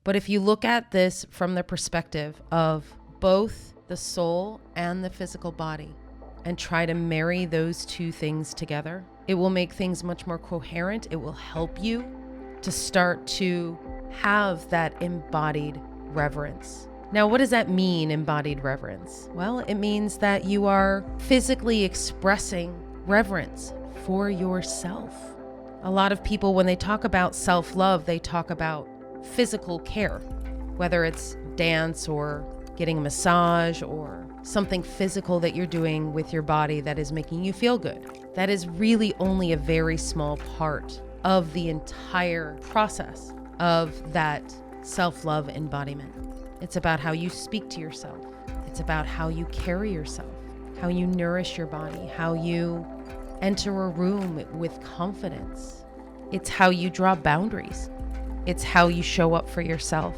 But if you look at this from the perspective of both the soul and the physical body and try to marry those two things together, it will make things much more coherent. It will help you to start to have that embodied reverence. Now, what does that mean, embodied reverence? Well, it means that you are physically expressing reverence for yourself. A lot of people, when they talk about self-love, they talk about physical care, whether it's dance or getting a massage or something physical that you're doing with your body that is making you feel good. That is really only a very small part of the entire process of that self-love embodiment. It's about how you speak to yourself. It's about how you carry yourself, how you nourish your body, how you enter a room with confidence. It's how you draw boundaries. It's how you show up for yourself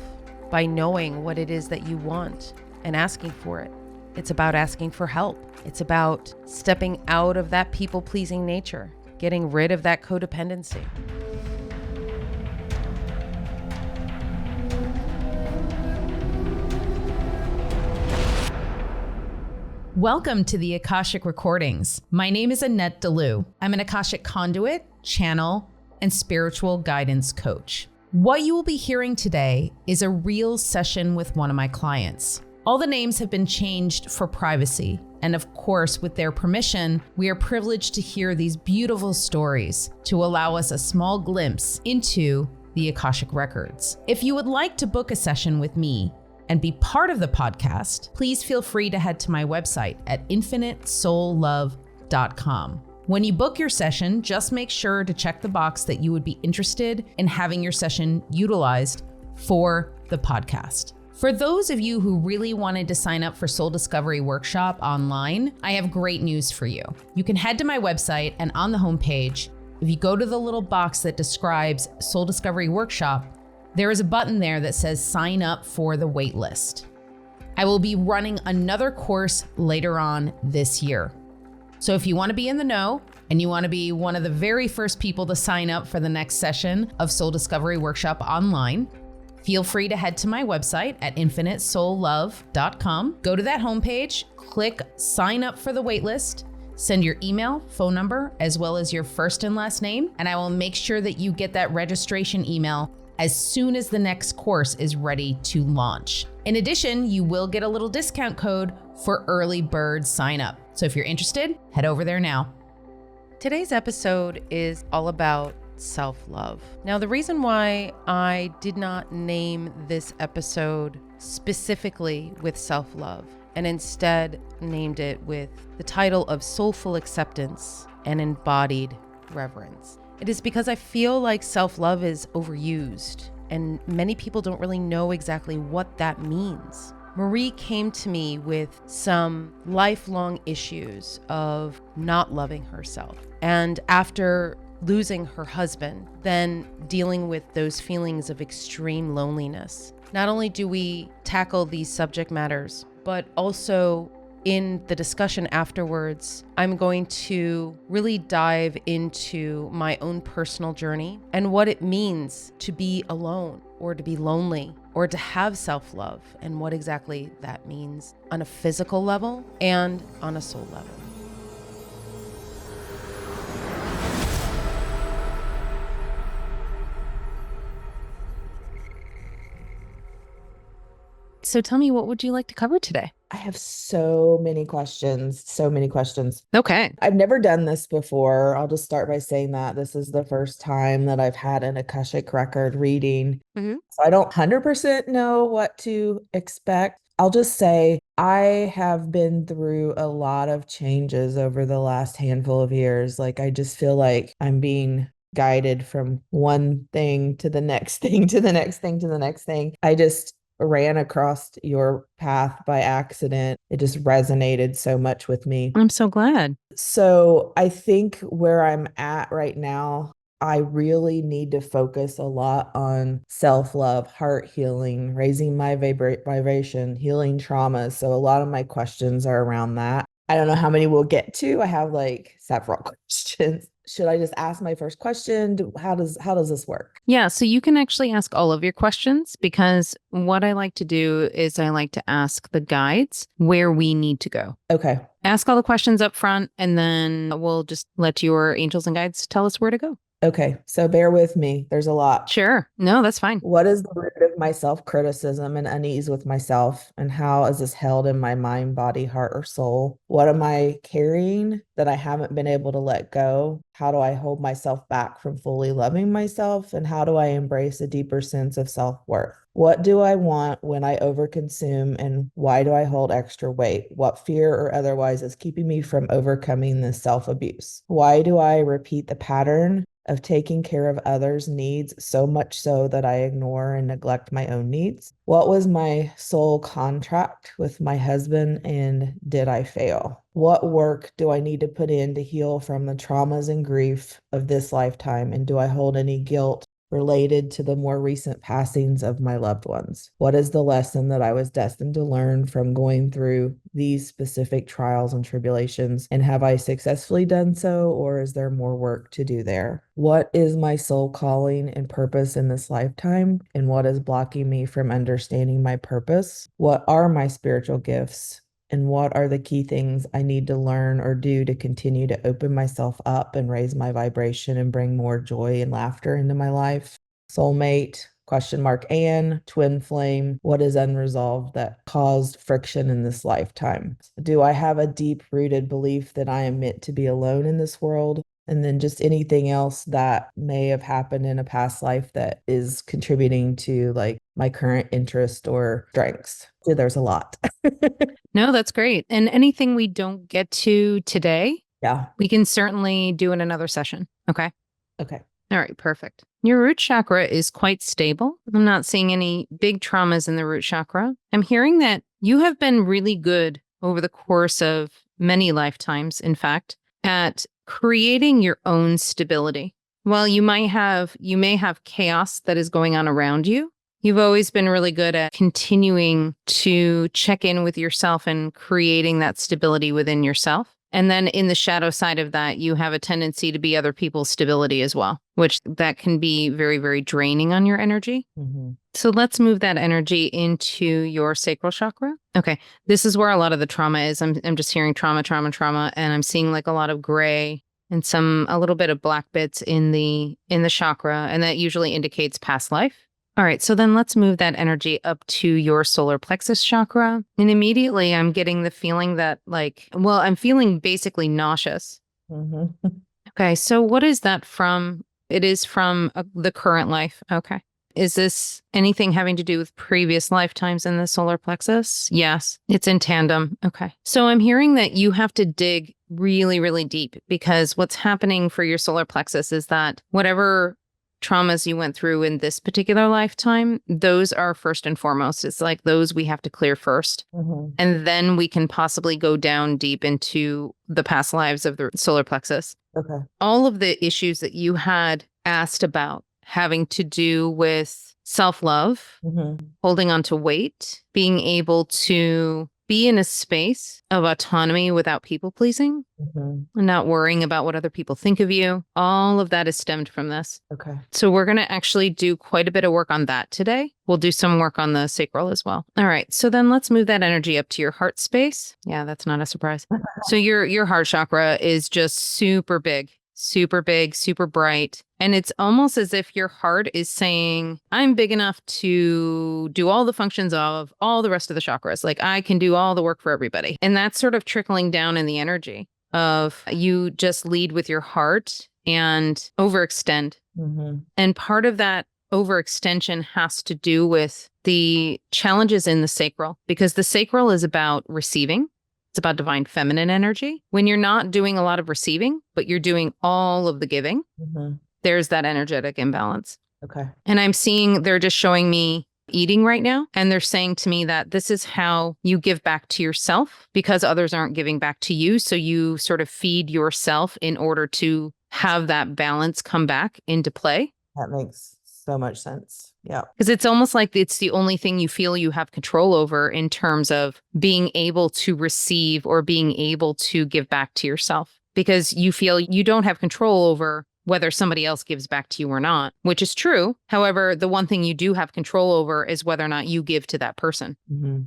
by knowing what it is that you want and asking for it. It's about asking for help. It's about stepping out of that people-pleasing nature, getting rid of that codependency. Welcome to the Akashic Recordings. My name is Annette DeLu. I'm an Akashic conduit, channel, and spiritual guidance coach. What you will be hearing today is a real session with one of my clients. All the names have been changed for privacy, and of course, with their permission, we are privileged to hear these beautiful stories to allow us a small glimpse into the Akashic Records. If you would like to book a session with me and be part of the podcast, please feel free to head to my website at infinitesoullove.com. When you book your session, just make sure to check the box that you would be interested in having your session utilized for the podcast. For those of you who really wanted to sign up for Soul Discovery Workshop online, I have great news for you. You can head to my website, and on the homepage, if you go to the little box that describes Soul Discovery Workshop, there is a button there that says sign up for the waitlist. I will be running another course later on this year. So if you want to be in the know and you want to be one of the very first people to sign up for the next session of Soul Discovery Workshop online, feel free to head to my website at infinitesoullove.com. Go to that homepage, click sign up for the waitlist, send your email, phone number, as well as your first and last name, and I will make sure that you get that registration email as soon as the next course is ready to launch. In addition, you will get a little discount code for early bird sign up. So if you're interested, head over there now. Today's episode is all about self-love. Now, the reason why I did not name this episode specifically with self-love and instead named it with the title of Soulful Acceptance and Embodied Reverence, it is because I feel like self-love is overused and many people don't really know exactly what that means. Marie came to me with some lifelong issues of not loving herself. And after losing her husband, then dealing with those feelings of extreme loneliness, not only do we tackle these subject matters, but also in the discussion afterwards, I'm going to really dive into my own personal journey and what it means to be alone or to be lonely or to have self-love and what exactly that means on a physical level and on a soul level. So tell me, what would you like to cover today? I have so many questions. Okay. I've never done this before. I'll just start by saying that this is the first time that I've had an Akashic record reading. Mm-hmm. So I don't 100% know what to expect. I'll just say I have been through a lot of changes over the last handful of years. Like, I just feel like I'm being guided from one thing to the next thing, to the next thing, to the next thing. I just ran across your path by accident. It just resonated so much with me. I'm so glad. So I think where I'm at right now, I really need to focus a lot on self-love, heart healing, raising my vibration, healing trauma. So a lot of my questions are around that. I don't know how many we'll get to. I have like several questions. Should I just ask my first question? How does this work? Yeah, so you can actually ask all of your questions because what I like to do is I like to ask the guides where we need to go. Okay. Ask all the questions up front, and then we'll just let your angels and guides tell us where to go. Okay. So bear with me. There's a lot. Sure. No, that's fine. What is the root of my self-criticism and unease with myself? And how is this held in my mind, body, heart, or soul? What am I carrying that I haven't been able to let go? How do I hold myself back from fully loving myself? And how do I embrace a deeper sense of self-worth? What do I want when I overconsume? And why do I hold extra weight? What fear or otherwise is keeping me from overcoming this self-abuse? Why do I repeat the pattern of taking care of others' needs so much so that I ignore and neglect my own needs? What was my soul contract with my husband, and did I fail? What work do I need to put in to heal from the traumas and grief of this lifetime? And do I hold any guilt related to the more recent passings of my loved ones? What is the lesson that I was destined to learn from going through these specific trials and tribulations? And have I successfully done so, or is there more work to do there? What is my soul calling and purpose in this lifetime? And what is blocking me from understanding my purpose? What are my spiritual gifts? And what are the key things I need to learn or do to continue to open myself up and raise my vibration and bring more joy and laughter into my life? Soulmate, question mark, and twin flame, what is unresolved that caused friction in this lifetime? Do I have a deep rooted belief that I am meant to be alone in this world? And then just anything else that may have happened in a past life that is contributing to like my current interest or strengths. So there's a lot. No, that's great. And anything we don't get to today, Yeah. we can certainly do in another session. Okay. Okay. All right. Perfect. Your root chakra is quite stable. I'm not seeing any big traumas in the root chakra. I'm hearing that you have been really good over the course of many lifetimes, in fact, at creating your own stability. While you may have chaos that is going on around you, you've always been really good at continuing to check in with yourself and creating that stability within yourself. And then in the shadow side of that, you have a tendency to be other people's stability as well, which that can be very, very draining on your energy. Mm-hmm. So let's move that energy into your sacral chakra. Okay. This is where a lot of the trauma is. I'm just hearing trauma, and I'm seeing like a lot of gray and a little bit of black bits in the chakra. And that usually indicates past life. All right, so then let's move that energy up to your solar plexus chakra. And immediately I'm getting the feeling that I'm feeling basically nauseous. Mm-hmm. Okay, so what is that from? It is from the current life. Okay. Is this anything having to do with previous lifetimes in the solar plexus? Yes, it's in tandem. Okay. So I'm hearing that you have to dig really, really deep because what's happening for your solar plexus is that whatever traumas you went through in this particular lifetime, those are first and foremost. It's like those we have to clear first. Mm-hmm. And then we can possibly go down deep into the past lives of the solar plexus. Okay. All of the issues that you had asked about having to do with self-love, Mm-hmm. holding on to weight, being able to be in a space of autonomy without people pleasing, Mm-hmm. and not worrying about what other people think of you. All of that is stemmed from this. Okay. So we're going to actually do quite a bit of work on that today. We'll do some work on the sacral as well. All right. So then let's move that energy up to your heart space. Yeah, that's not a surprise. So your heart chakra is just super big, super bright. And it's almost as if your heart is saying, I'm big enough to do all the functions of all the rest of the chakras. Like I can do all the work for everybody. And that's sort of trickling down in the energy of you just lead with your heart and overextend. Mm-hmm. And part of that overextension has to do with the challenges in the sacral, because the sacral is about receiving. It's about divine feminine energy. When you're not doing a lot of receiving, but you're doing all of the giving, Mm-hmm. there's that energetic imbalance. Okay. And I'm seeing they're just showing me eating right now. And they're saying to me that this is how you give back to yourself because others aren't giving back to you. So you sort of feed yourself in order to have that balance come back into play. That makes so much sense. Yeah. Because it's almost like it's the only thing you feel you have control over in terms of being able to receive or being able to give back to yourself. Because you feel you don't have control over whether somebody else gives back to you or not, which is true. However, the one thing you do have control over is whether or not you give to that person,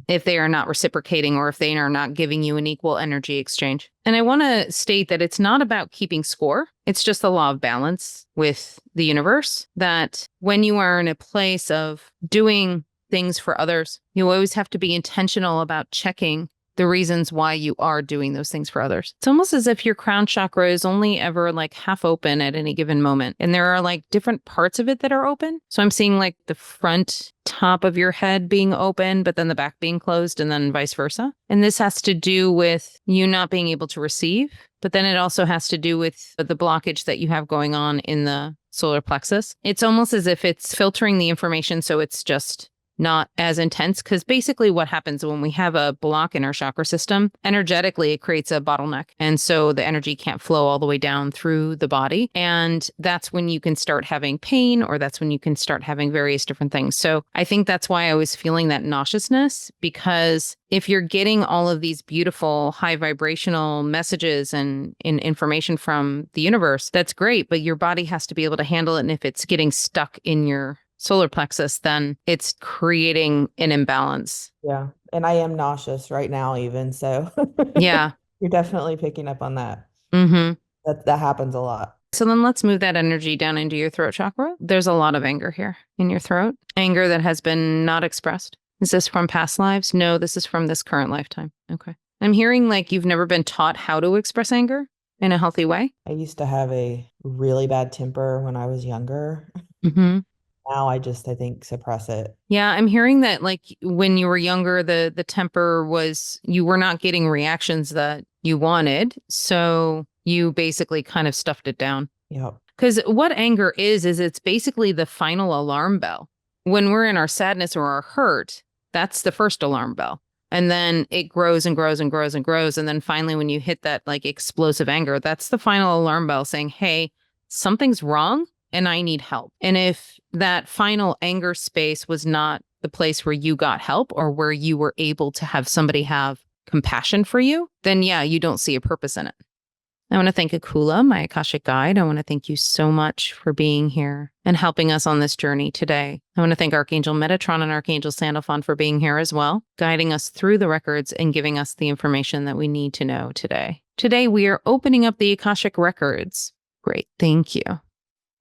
if they are not reciprocating or if they are not giving you an equal energy exchange. And I want to state that it's not about keeping score. It's just the law of balance with the universe, that when you are in a place of doing things for others, you always have to be intentional about checking the reasons why you are doing those things for others. It's almost as if your crown chakra is only ever like half open at any given moment. And there are like different parts of it that are open. So I'm seeing like the front top of your head being open, but then the back being closed, and then vice versa. And this has to do with you not being able to receive, but then it also has to do with the blockage that you have going on in the solar plexus. It's almost as if it's filtering the information so it's just not as intense, because basically what happens when we have a block in our chakra system, energetically, it creates a bottleneck. And so the energy can't flow all the way down through the body. And that's when you can start having pain, or that's when you can start having various different things. So I think that's why I was feeling that nauseousness, because if you're getting all of these beautiful high vibrational messages and information from the universe, that's great, but your body has to be able to handle it. And if it's getting stuck in your solar plexus, then it's creating an imbalance. Yeah. And I am nauseous right now, even. So Yeah. you're definitely picking up on that. Mm-hmm. That happens a lot. So then let's move that energy down into your throat chakra. There's a lot of anger here in your throat, anger that has been not expressed. Is this from past lives? No, this is from this current lifetime. Okay. I'm hearing like you've never been taught how to express anger in a healthy way. I used to have a really bad temper when I was younger. Mm-hmm. Now I think, suppress it. Yeah, I'm hearing that like when you were younger, the temper was, you were not getting reactions that you wanted. So you basically kind of stuffed it down. Yep. Because what anger is it's basically the final alarm bell. When we're in our sadness or our hurt, that's the first alarm bell. And then it grows and grows and grows and grows. And then finally, when you hit that like explosive anger, that's the final alarm bell saying, hey, something's wrong and I need help. And if that final anger space was not the place where you got help or where you were able to have somebody have compassion for you, then yeah, you don't see a purpose in it. I want to thank Akula, my Akashic guide. I want to thank you so much for being here and helping us on this journey today. I want to thank Archangel Metatron and Archangel Sandalphon for being here as well, guiding us through the records and giving us the information that we need to know today. Today, we are opening up the Akashic Records. Great, thank you.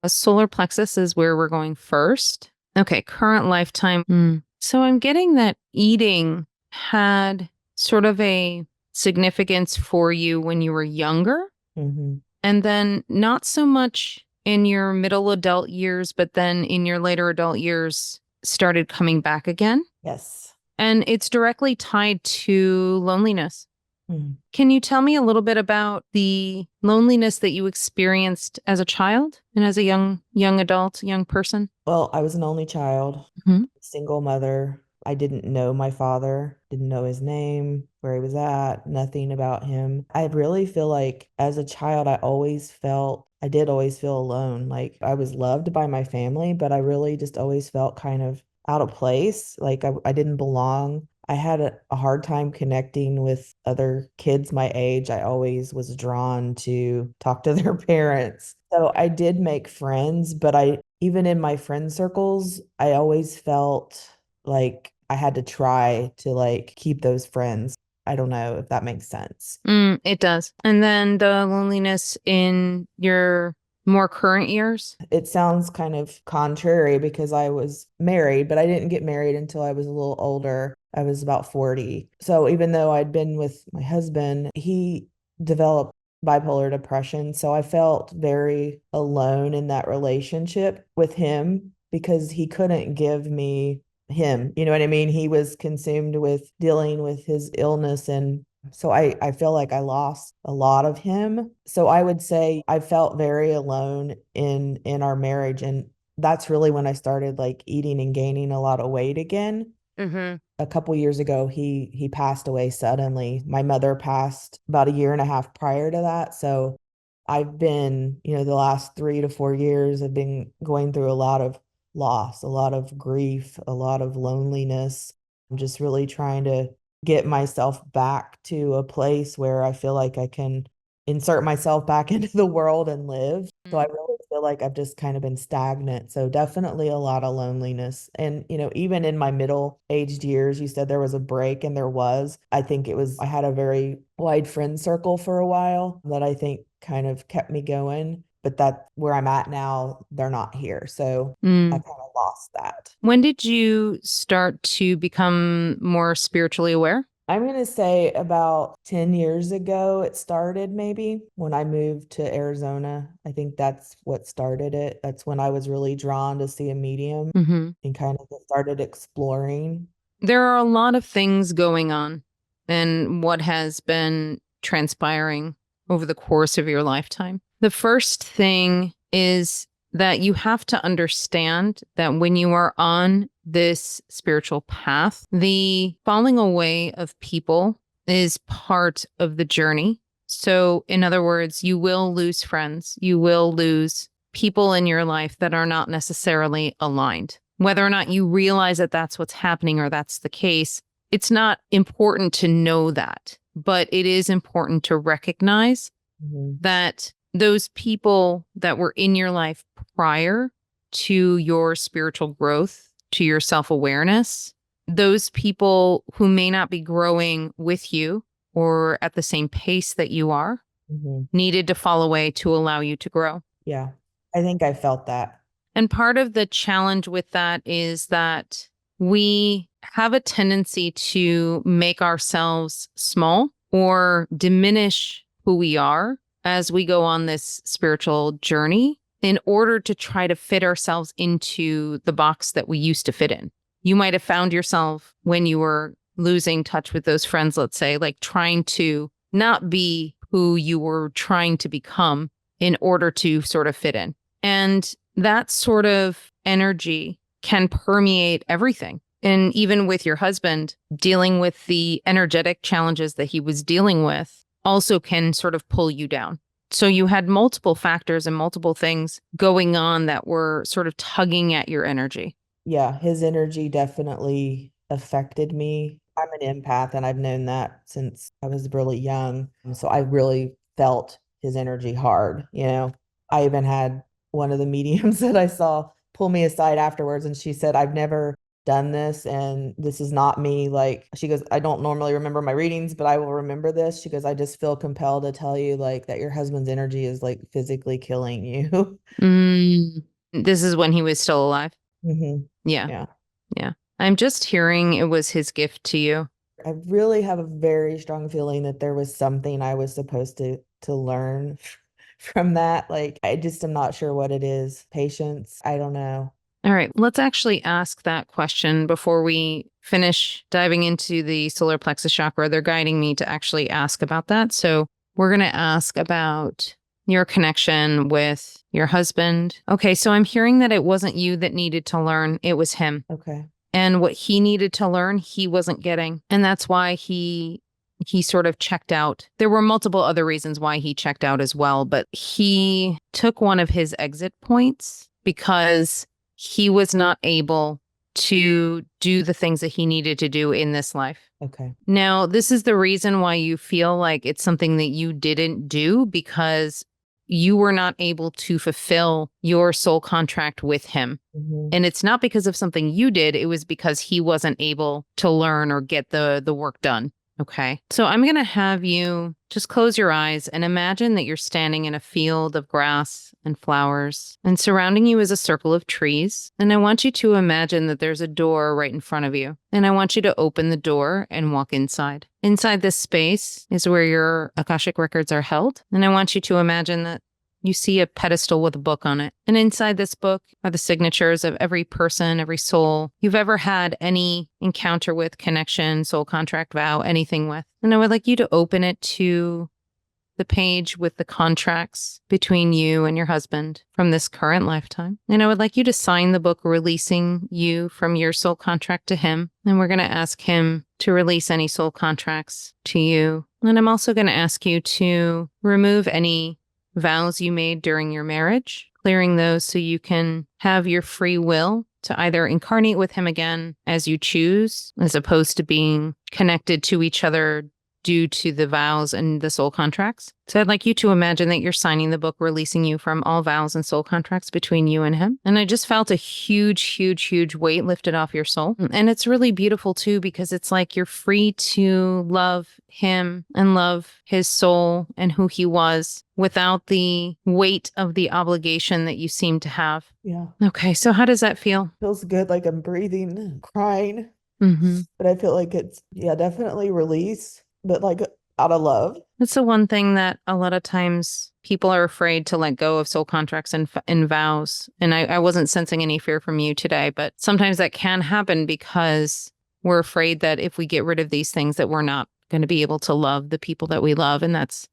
A solar plexus is where we're going first. Okay, current lifetime. So I'm getting that eating had sort of a significance for you when you were younger. Mm-hmm. And then not so much in your middle adult years, but then in your later adult years started coming back again. Yes. And it's directly tied to loneliness. Mm. Can you tell me a little bit about the loneliness that you experienced as a child and as a young adult, young person? Well, I was an only child, single mother. I didn't know my father, didn't know his name, where he was at, nothing about him. I really feel like as a child, I did always feel alone. Like I was loved by my family, but I really just always felt kind of out of place. Like I didn't belong. I had a hard time connecting with other kids my age. I always was drawn to talk to their parents. So I did make friends, but even in my friend circles, I always felt like I had to try to like keep those friends. I don't know if that makes sense. It does. And then the loneliness in your more current years? It sounds kind of contrary because I was married, but I didn't get married until I was a little older. I was about 40. So even though I'd been with my husband, he developed bipolar depression. So I felt very alone in that relationship with him because he couldn't give me him. You know what I mean? He was consumed with dealing with his illness, and so I feel like I lost a lot of him. So I would say I felt very alone in our marriage. And that's really when I started like eating and gaining a lot of weight again. A couple years ago, he passed away suddenly. My mother passed about a year and a half prior to that. So I've been, the last 3 to 4 years, I've been going through a lot of loss, a lot of grief, a lot of loneliness. I'm just really trying to get myself back to a place where I feel like I can insert myself back into the world and live. So I really feel like I've just kind of been stagnant. So definitely a lot of loneliness. And, even in my middle aged years, you said there was a break, and there was. I think I had a very wide friend circle for a while that I think kind of kept me going. But that where I'm at now, they're not here. So I Mm. kind of lost that. When did you start to become more spiritually aware? I'm going to say about 10 years ago, it started maybe when I moved to Arizona. I think that's what started it. That's when I was really drawn to see a medium Mm-hmm. and kind of started exploring. There are a lot of things going on and what has been transpiring over the course of your lifetime. The first thing is that you have to understand that when you are on this spiritual path, the falling away of people is part of the journey. So, in other words, you will lose friends, you will lose people in your life that are not necessarily aligned. Whether or not you realize that that's what's happening or that's the case, it's not important to know that, but it is important to recognize Mhm. that those people that were in your life prior to your spiritual growth, to your self awareness, those people who may not be growing with you or at the same pace that you are, Mhm. needed to fall away to allow you to grow. Yeah, I think I felt that. And part of the challenge with that is that we have a tendency to make ourselves small or diminish who we are as we go on this spiritual journey in order to try to fit ourselves into the box that we used to fit in. You might have found yourself when you were losing touch with those friends, let's say, like trying to not be who you were trying to become in order to sort of fit in. And that sort of energy can permeate everything. And even with your husband, dealing with the energetic challenges that he was dealing with also can sort of pull you down. So you had multiple factors and multiple things going on that were sort of tugging at your energy. Yeah, his energy definitely affected me. I'm an empath, and I've known that since I was really young. So I really felt his energy hard. I even had one of the mediums that I saw pull me aside afterwards, and she said, I've never done this, and this is not me. Like, she goes, I don't normally remember my readings, but I will remember this. She goes, I just feel compelled to tell you, like, that your husband's energy is like physically killing you. Mm. This is when he was still alive. hmm Yeah. Yeah. Yeah. I'm just hearing it was his gift to you. I really have a very strong feeling that there was something I was supposed to learn from that. Like, I just am not sure what it is. Patience, I don't know. All right, let's actually ask that question before we finish diving into the solar plexus chakra. They're guiding me to actually ask about that. So we're going to ask about your connection with your husband. Okay, so I'm hearing that it wasn't you that needed to learn, it was him. Okay. And what he needed to learn, he wasn't getting. And that's why he sort of checked out. There were multiple other reasons why he checked out as well, but he took one of his exit points because he was not able to do the things that he needed to do in this life. Okay. Now, this is the reason why you feel like it's something that you didn't do because you were not able to fulfill your soul contract with him. hmm And it's not because of something you did, it was because he wasn't able to learn or get the work done. Okay. So I'm going to have you just close your eyes and imagine that you're standing in a field of grass and flowers, and surrounding you is a circle of trees. And I want you to imagine that there's a door right in front of you. And I want you to open the door and walk inside. Inside this space is where your Akashic Records are held. And I want you to imagine that you see a pedestal with a book on it. And inside this book are the signatures of every person, every soul you've ever had any encounter with, connection, soul contract, vow, anything with. And I would like you to open it to the page with the contracts between you and your husband from this current lifetime. And I would like you to sign the book releasing you from your soul contract to him. And we're going to ask him to release any soul contracts to you. And I'm also going to ask you to remove any vows you made during your marriage clearing those so you can have your free will to either incarnate with him again as you choose, as opposed to being connected to each other due to the vows and the soul contracts. So I'd like you to imagine that you're signing the book releasing you from all vows and soul contracts between you and him. And I just felt a huge, huge, huge weight lifted off your soul. And it's really beautiful too, because it's like you're free to love him and love his soul and who he was without the weight of the obligation that you seem to have. Yeah. Okay, so how does that feel? Feels good, like I'm breathing, crying. Mm-hmm. But I feel like it's, yeah, definitely release, but like out of love. That's the one thing that a lot of times people are afraid to let go of soul contracts and vows. And I wasn't sensing any fear from you today, but sometimes that can happen because we're afraid that if we get rid of these things that we're not going to be able to love the people that we love. And that's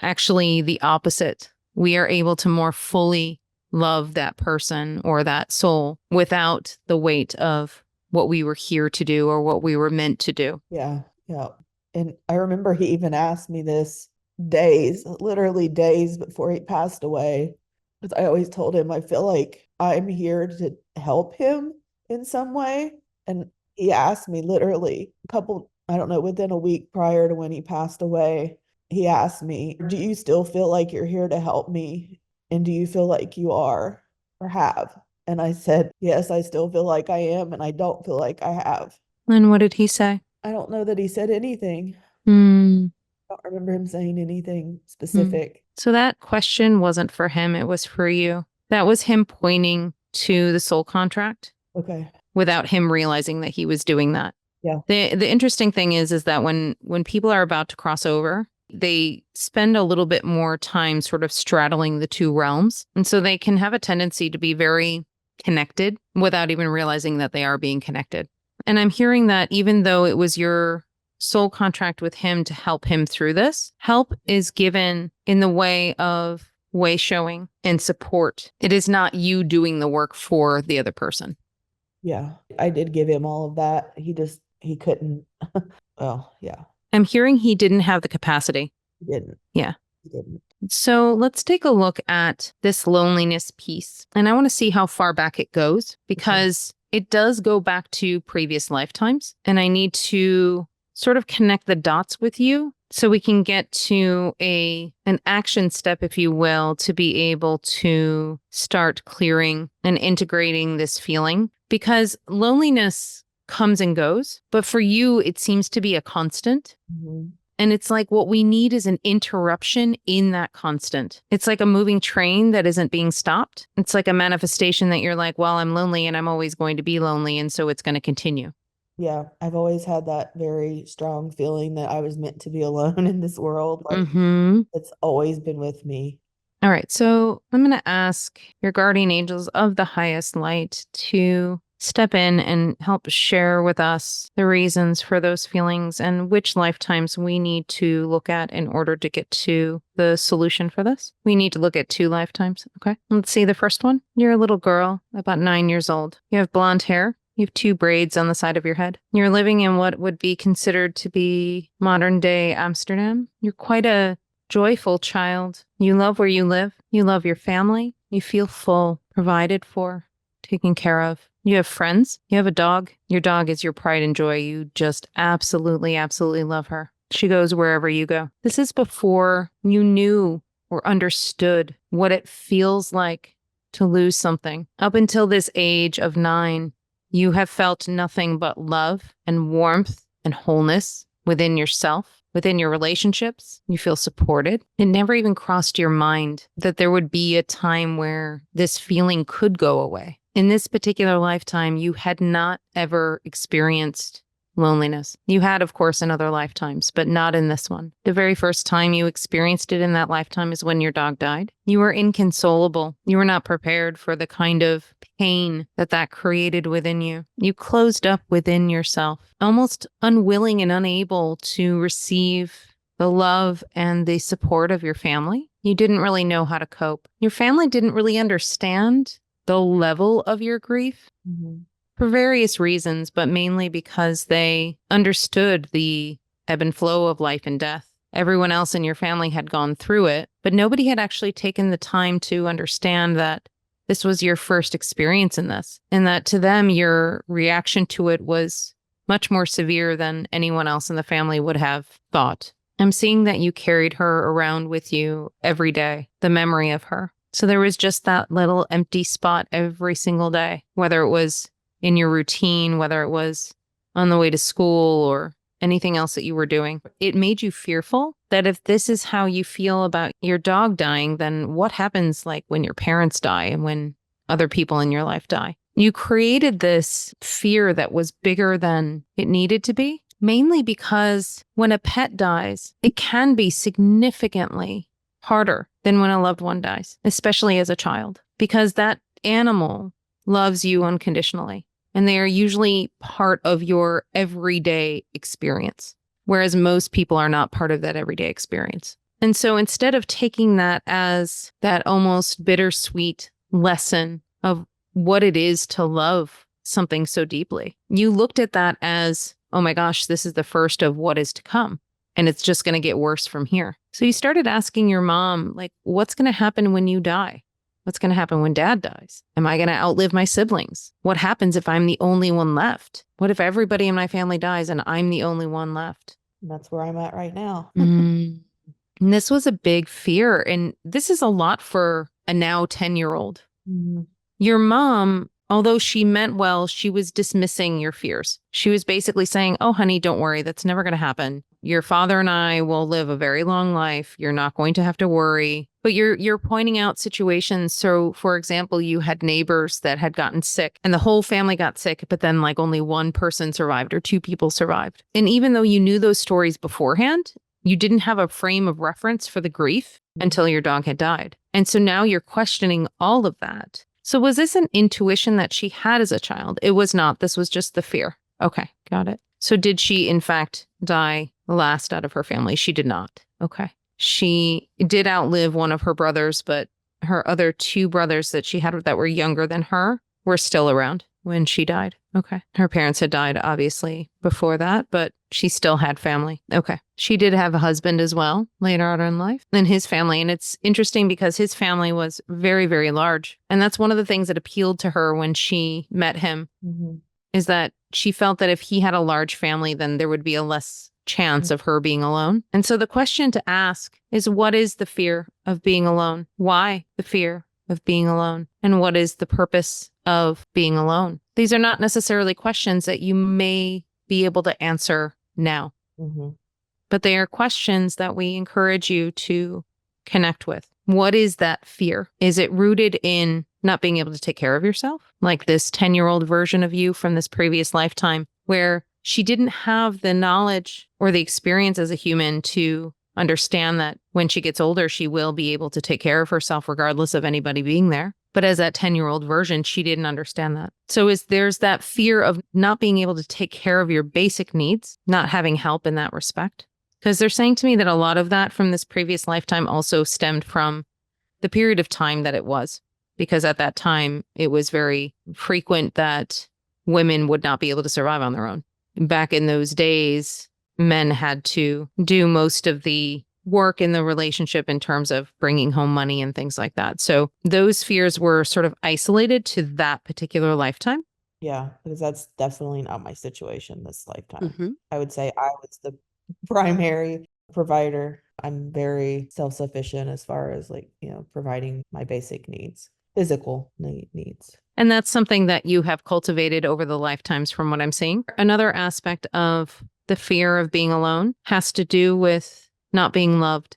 actually the opposite. We are able to more fully love that person or that soul without the weight of what we were here to do or what we were meant to do. Yeah. Yeah. And I remember he even asked me this literally days before he passed away. Because I always told him, I feel like I'm here to help him in some way. And he asked me literally I don't know, within a week prior to when he passed away, he asked me, do you still feel like you're here to help me? And do you feel like you are or have? And I said, yes, I still feel like I am. And I don't feel like I have. And what did he say? I don't know that he said anything. Mm. I don't remember him saying anything specific. So that question wasn't for him, it was for you. That was him pointing to the soul contract. Okay. Without him realizing that he was doing that. Yeah. The interesting thing is that when people are about to cross over, they spend a little bit more time sort of straddling the two realms. And so they can have a tendency to be very connected without even realizing that they are being connected. And I'm hearing that even though it was your soul contract with him to help him through this, help is given in the way of way showing and support. It is not you doing the work for the other person. Yeah. I did give him all of that. He couldn't. Well, yeah. I'm hearing he didn't have the capacity. He didn't. Yeah. He didn't. So let's take a look at this loneliness piece. And I want to see how far back it goes because it does go back to previous lifetimes. And I need to sort of connect the dots with you so we can get to an action step, if you will, to be able to start clearing and integrating this feeling. Because loneliness comes and goes, but for you, it seems to be a constant. Mm-hmm. And it's like what we need is an interruption in that constant. It's like a moving train that isn't being stopped. It's like a manifestation that you're like, well, I'm lonely and I'm always going to be lonely. And so it's going to continue. Yeah. I've always had that very strong feeling that I was meant to be alone in this world. Like it's always been with me. All right. So I'm going to ask your guardian angels of the highest light to step in and help share with us the reasons for those feelings and which lifetimes we need to look at in order to get to the solution for this. We need to look at 2 lifetimes. Okay. Let's see the first one. You're a little girl, about 9 years old. You have blonde hair. You have 2 braids on the side of your head. You're living in what would be considered to be modern day Amsterdam. You're quite a joyful child. You love where you live. You love your family. You feel full, provided for, taken care of. You have friends. You have a dog. Your dog is your pride and joy. You just absolutely, absolutely love her. She goes wherever you go. This is before you knew or understood what it feels like to lose something. Up until this age of 9, you have felt nothing but love and warmth and wholeness within yourself, within your relationships. You feel supported. It never even crossed your mind that there would be a time where this feeling could go away. In this particular lifetime, you had not ever experienced loneliness. You had, of course, in other lifetimes, but not in this one. The very first time you experienced it in that lifetime is when your dog died. You were inconsolable. You were not prepared for the kind of pain that created within you. You closed up within yourself, almost unwilling and unable to receive the love and the support of your family. You didn't really know how to cope. Your family didn't really understand the level of your grief for various reasons, but mainly because they understood the ebb and flow of life and death. everyone else in your family had gone through it, but nobody had actually taken the time to understand that this was your first experience in this, and that to them, your reaction to it was much more severe than anyone else in the family would have thought. I'm seeing that you carried her around with you every day, the memory of her. So there was just that little empty spot every single day, whether it was in your routine, whether it was on the way to school or anything else that you were doing. It made you fearful that if this is how you feel about your dog dying, then what happens like when your parents die and when other people in your life die? You created this fear that was bigger than it needed to be, mainly because when a pet dies, it can be significantly harder than when a loved one dies, especially as a child, because that animal loves you unconditionally. And they are usually part of your everyday experience, whereas most people are not part of that everyday experience. And so instead of taking that as that almost bittersweet lesson of what it is to love something so deeply, you looked at that as, oh my gosh, this is the first of what is to come. And it's just going to get worse from here. So you started asking your mom, like, what's going to happen when you die? What's going to happen when dad dies? Am I going to outlive my siblings? What happens if I'm the only one left? What if everybody in my family dies and I'm the only one left? That's where I'm at right now. And this was a big fear. And this is a lot for a now 10-year-old. Mhm. Your mom, although she meant well, she was dismissing your fears. She was basically saying, oh, honey, don't worry. That's never going to happen. Your father and I will live a very long life. You're not going to have to worry. But you're pointing out situations. So, for example, you had neighbors that had gotten sick and the whole family got sick, but then like only one person survived or two people survived. And even though you knew those stories beforehand, you didn't have a frame of reference for the grief until your dog had died. And so now you're questioning all of that. So was this an intuition that she had as a child? It was not. This was just the fear. Okay, got it. So did she, in fact, die last out of her family? She did not. Okay. She did outlive one of her brothers, but her other two brothers that she had that were younger than her were still around when she died. Okay. Her parents had died, obviously, before that, but she still had family. Okay. She did have a husband as well later on in life and his family. And it's interesting because his family was very, very large. And that's one of the things that appealed to her when she met him, is that she felt that if he had a large family, then there would be a less chance of her being alone. And so the question to ask is, what is the fear of being alone? Why the fear of being alone? And what is the purpose of being alone? These are not necessarily questions that you may be able to answer now, but they are questions that we encourage you to connect with. What is that fear? Is it rooted in not being able to take care of yourself? Like this 10-year-old version of you from this previous lifetime where she didn't have the knowledge or the experience as a human to understand that when she gets older, she will be able to take care of herself regardless of anybody being there. But as that 10-year-old version, she didn't understand that. So there's that fear of not being able to take care of your basic needs, not having help in that respect. Because they're saying to me that a lot of that from this previous lifetime also stemmed from the period of time that it was. Because at that time, it was very frequent that women would not be able to survive on their own. Back in those days, men had to do most of the work in the relationship in terms of bringing home money and things like that. So those fears were sort of isolated to that particular lifetime. Yeah, because that's definitely not my situation this lifetime. I would say I was the primary provider. I'm very self-sufficient as far as providing my basic needs, physical needs. And that's something that you have cultivated over the lifetimes from what I'm seeing. Another aspect of the fear of being alone has to do with not being loved.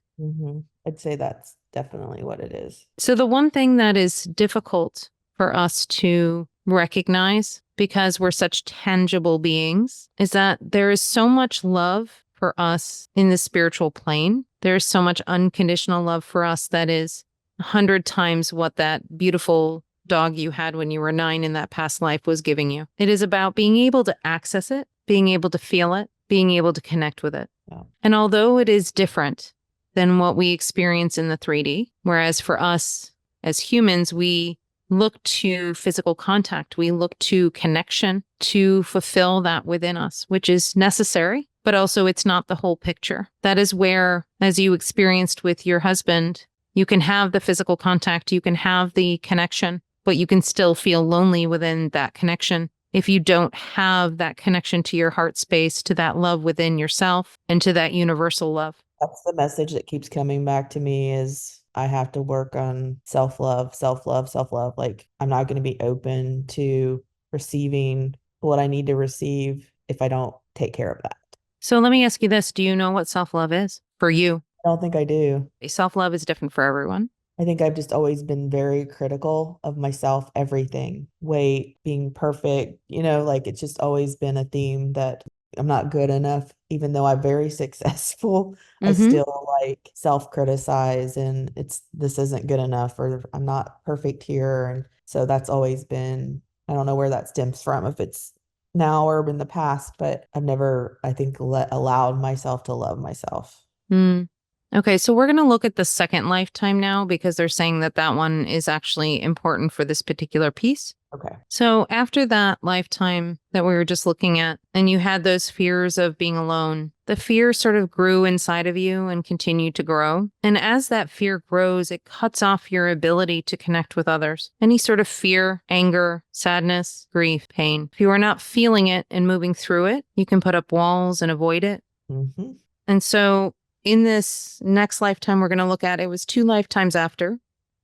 I'd say that's definitely what it is. So the one thing that is difficult for us to recognize, because we're such tangible beings, is that there is so much love for us in the spiritual plane. There's so much unconditional love for us that is 100 times what that beautiful dog you had when you were 9 in that past life was giving you. It is about being able to access it, being able to feel it, being able to connect with it. Yeah. And although it is different than what we experience in the 3D, whereas for us as humans, we look to physical contact. We look to connection to fulfill that within us, which is necessary, but also it's not the whole picture. That is where, as you experienced with your husband, you can have the physical contact, you can have the connection, but you can still feel lonely within that connection if you don't have that connection to your heart space, to that love within yourself, and to that universal love. That's the message that keeps coming back to me is I have to work on self-love, self-love, self-love. Like I'm not going to be open to receiving what I need to receive if I don't take care of that. So let me ask you this. Do you know what self-love is for you? I don't think I do. Self-love is different for everyone. I think I've just always been very critical of myself, everything, weight, being perfect, like it's just always been a theme that I'm not good enough, even though I'm very successful. I still like self-criticize and this isn't good enough or I'm not perfect here. And so that's always been, I don't know where that stems from, if it's now or in the past, but I've never, I think, allowed myself to love myself. Mm. Okay, so we're going to look at the second lifetime now because they're saying that that one is actually important for this particular piece. Okay. So after that lifetime that we were just looking at, and you had those fears of being alone, the fear sort of grew inside of you and continued to grow. And as that fear grows, it cuts off your ability to connect with others. Any sort of fear, anger, sadness, grief, pain. If you are not feeling it and moving through it, you can put up walls and avoid it. Mm-hmm. And so in this next lifetime we're going to look at, it was 2 lifetimes after,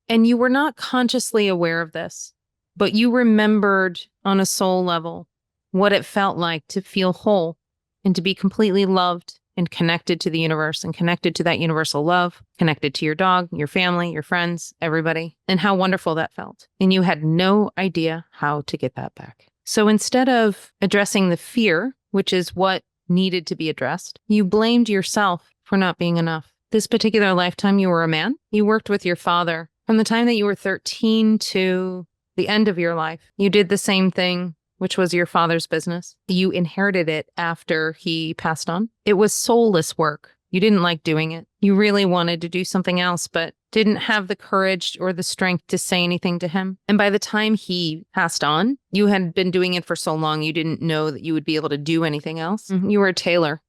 and you were not consciously aware of this, but you remembered on a soul level what it felt like to feel whole and to be completely loved and connected to the universe and connected to that universal love, connected to your dog, your family, your friends, everybody, and how wonderful that felt. And you had no idea how to get that back. So instead of addressing the fear, which is what needed to be addressed, you blamed yourself for not being enough. This particular lifetime, you were a man. You worked with your father from the time that you were 13 to the end of your life. You did the same thing, which was your father's business. You inherited it after he passed on. It was soulless work. You didn't like doing it. You really wanted to do something else, but didn't have the courage or the strength to say anything to him. And by the time he passed on, you had been doing it for so long, you didn't know that you would be able to do anything else. You were a tailor.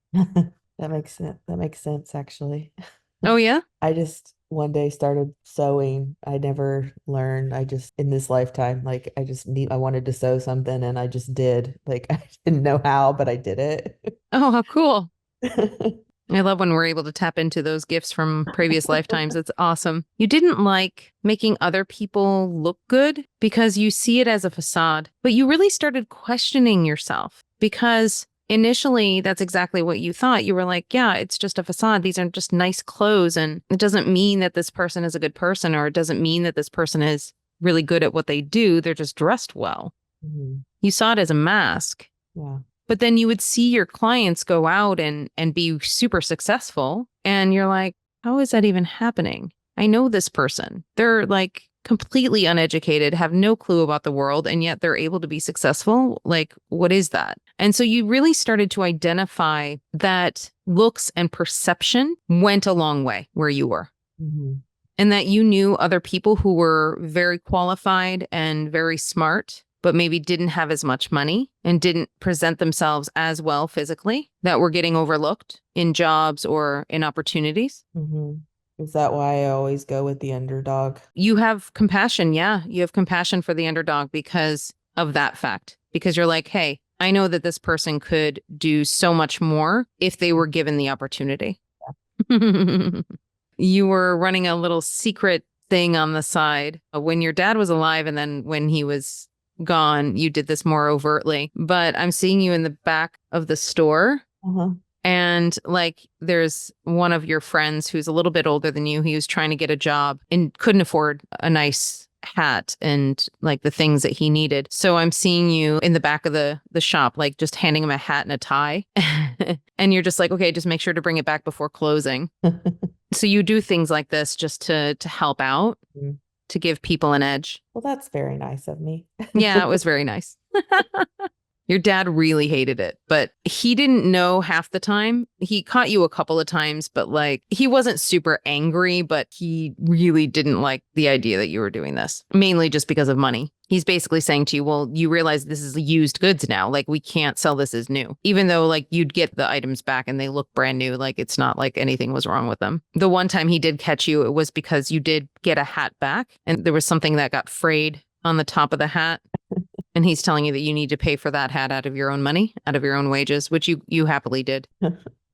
That makes sense. That makes sense, actually. Oh, yeah? I just one day started sewing. I never learned. I just, in this lifetime, like I wanted to sew something and I just did. Like I didn't know how, but I did it. Oh, how cool. I love when we're able to tap into those gifts from previous lifetimes. It's awesome. You didn't like making other people look good because you see it as a facade, but you really started questioning yourself because initially that's exactly what you thought. You were like, yeah, it's just a facade. These are just nice clothes. And it doesn't mean that this person is a good person, or it doesn't mean that this person is really good at what they do. They're just dressed well. Mm-hmm. You saw it as a mask. Yeah. But then you would see your clients go out and be super successful. And you're like, how is that even happening? I know this person. They're like completely uneducated, have no clue about the world, and yet they're able to be successful. Like, what is that? And so you really started to identify that looks and perception went a long way where you were. Mm-hmm. And that you knew other people who were very qualified and very smart, but maybe didn't have as much money and didn't present themselves as well physically, that were getting overlooked in jobs or in opportunities. Mm-hmm. Is that why I always go with the underdog? You have compassion. Yeah, you have compassion for the underdog because of that fact. Because you're like, hey, I know that this person could do so much more if they were given the opportunity. You were running a little secret thing on the side when your dad was alive, and then when he was gone, you did this more overtly. But I'm seeing you in the back of the store. Uh-huh. And like, there's one of your friends who's a little bit older than you. He was trying to get a job and couldn't afford a nice hat and like the things that he needed. So I'm seeing you in the back of the shop, like just handing him a hat and a tie. And you're just like, okay, just make sure to bring it back before closing. So you do things like this just to help out, to give people an edge. Well, that's very nice of me. Yeah, it was very nice. Your dad really hated it, but he didn't know half the time. He caught you a couple of times, but like he wasn't super angry, but he really didn't like the idea that you were doing this, mainly just because of money. He's basically saying to you, well, you realize this is used goods now. Like we can't sell this as new, even though like you'd get the items back and they look brand new. Like it's not like anything was wrong with them. The one time he did catch you, it was because you did get a hat back and there was something that got frayed on the top of the hat. And he's telling you that you need to pay for that hat out of your own money, out of your own wages, which you happily did.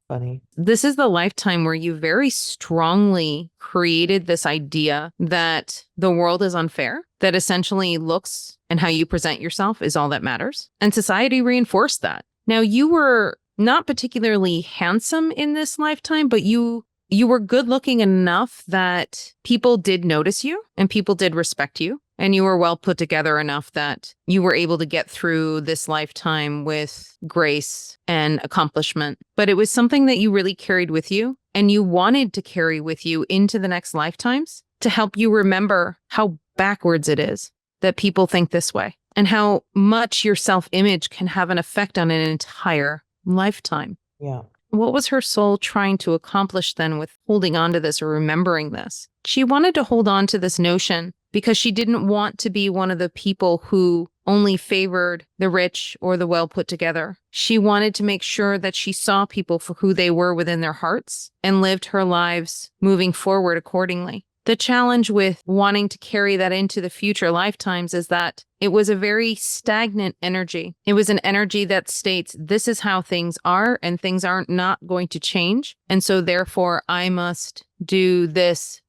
Funny. This is the lifetime where you very strongly created this idea that the world is unfair, that essentially looks and how you present yourself is all that matters. And society reinforced that. Now, you were not particularly handsome in this lifetime, but you were good looking enough that people did notice you and people did respect you. And you were well put together enough that you were able to get through this lifetime with grace and accomplishment. But it was something that you really carried with you and you wanted to carry with you into the next lifetimes to help you remember how backwards it is that people think this way and how much your self-image can have an effect on an entire lifetime. Yeah. What was her soul trying to accomplish then with holding on to this or remembering this? She wanted to hold on to this notion because she didn't want to be one of the people who only favored the rich or the well put together. She wanted to make sure that she saw people for who they were within their hearts and lived her lives moving forward accordingly. The challenge with wanting to carry that into the future lifetimes is that it was a very stagnant energy. It was an energy that states, this is how things are and things aren't not going to change. And so therefore I must do this,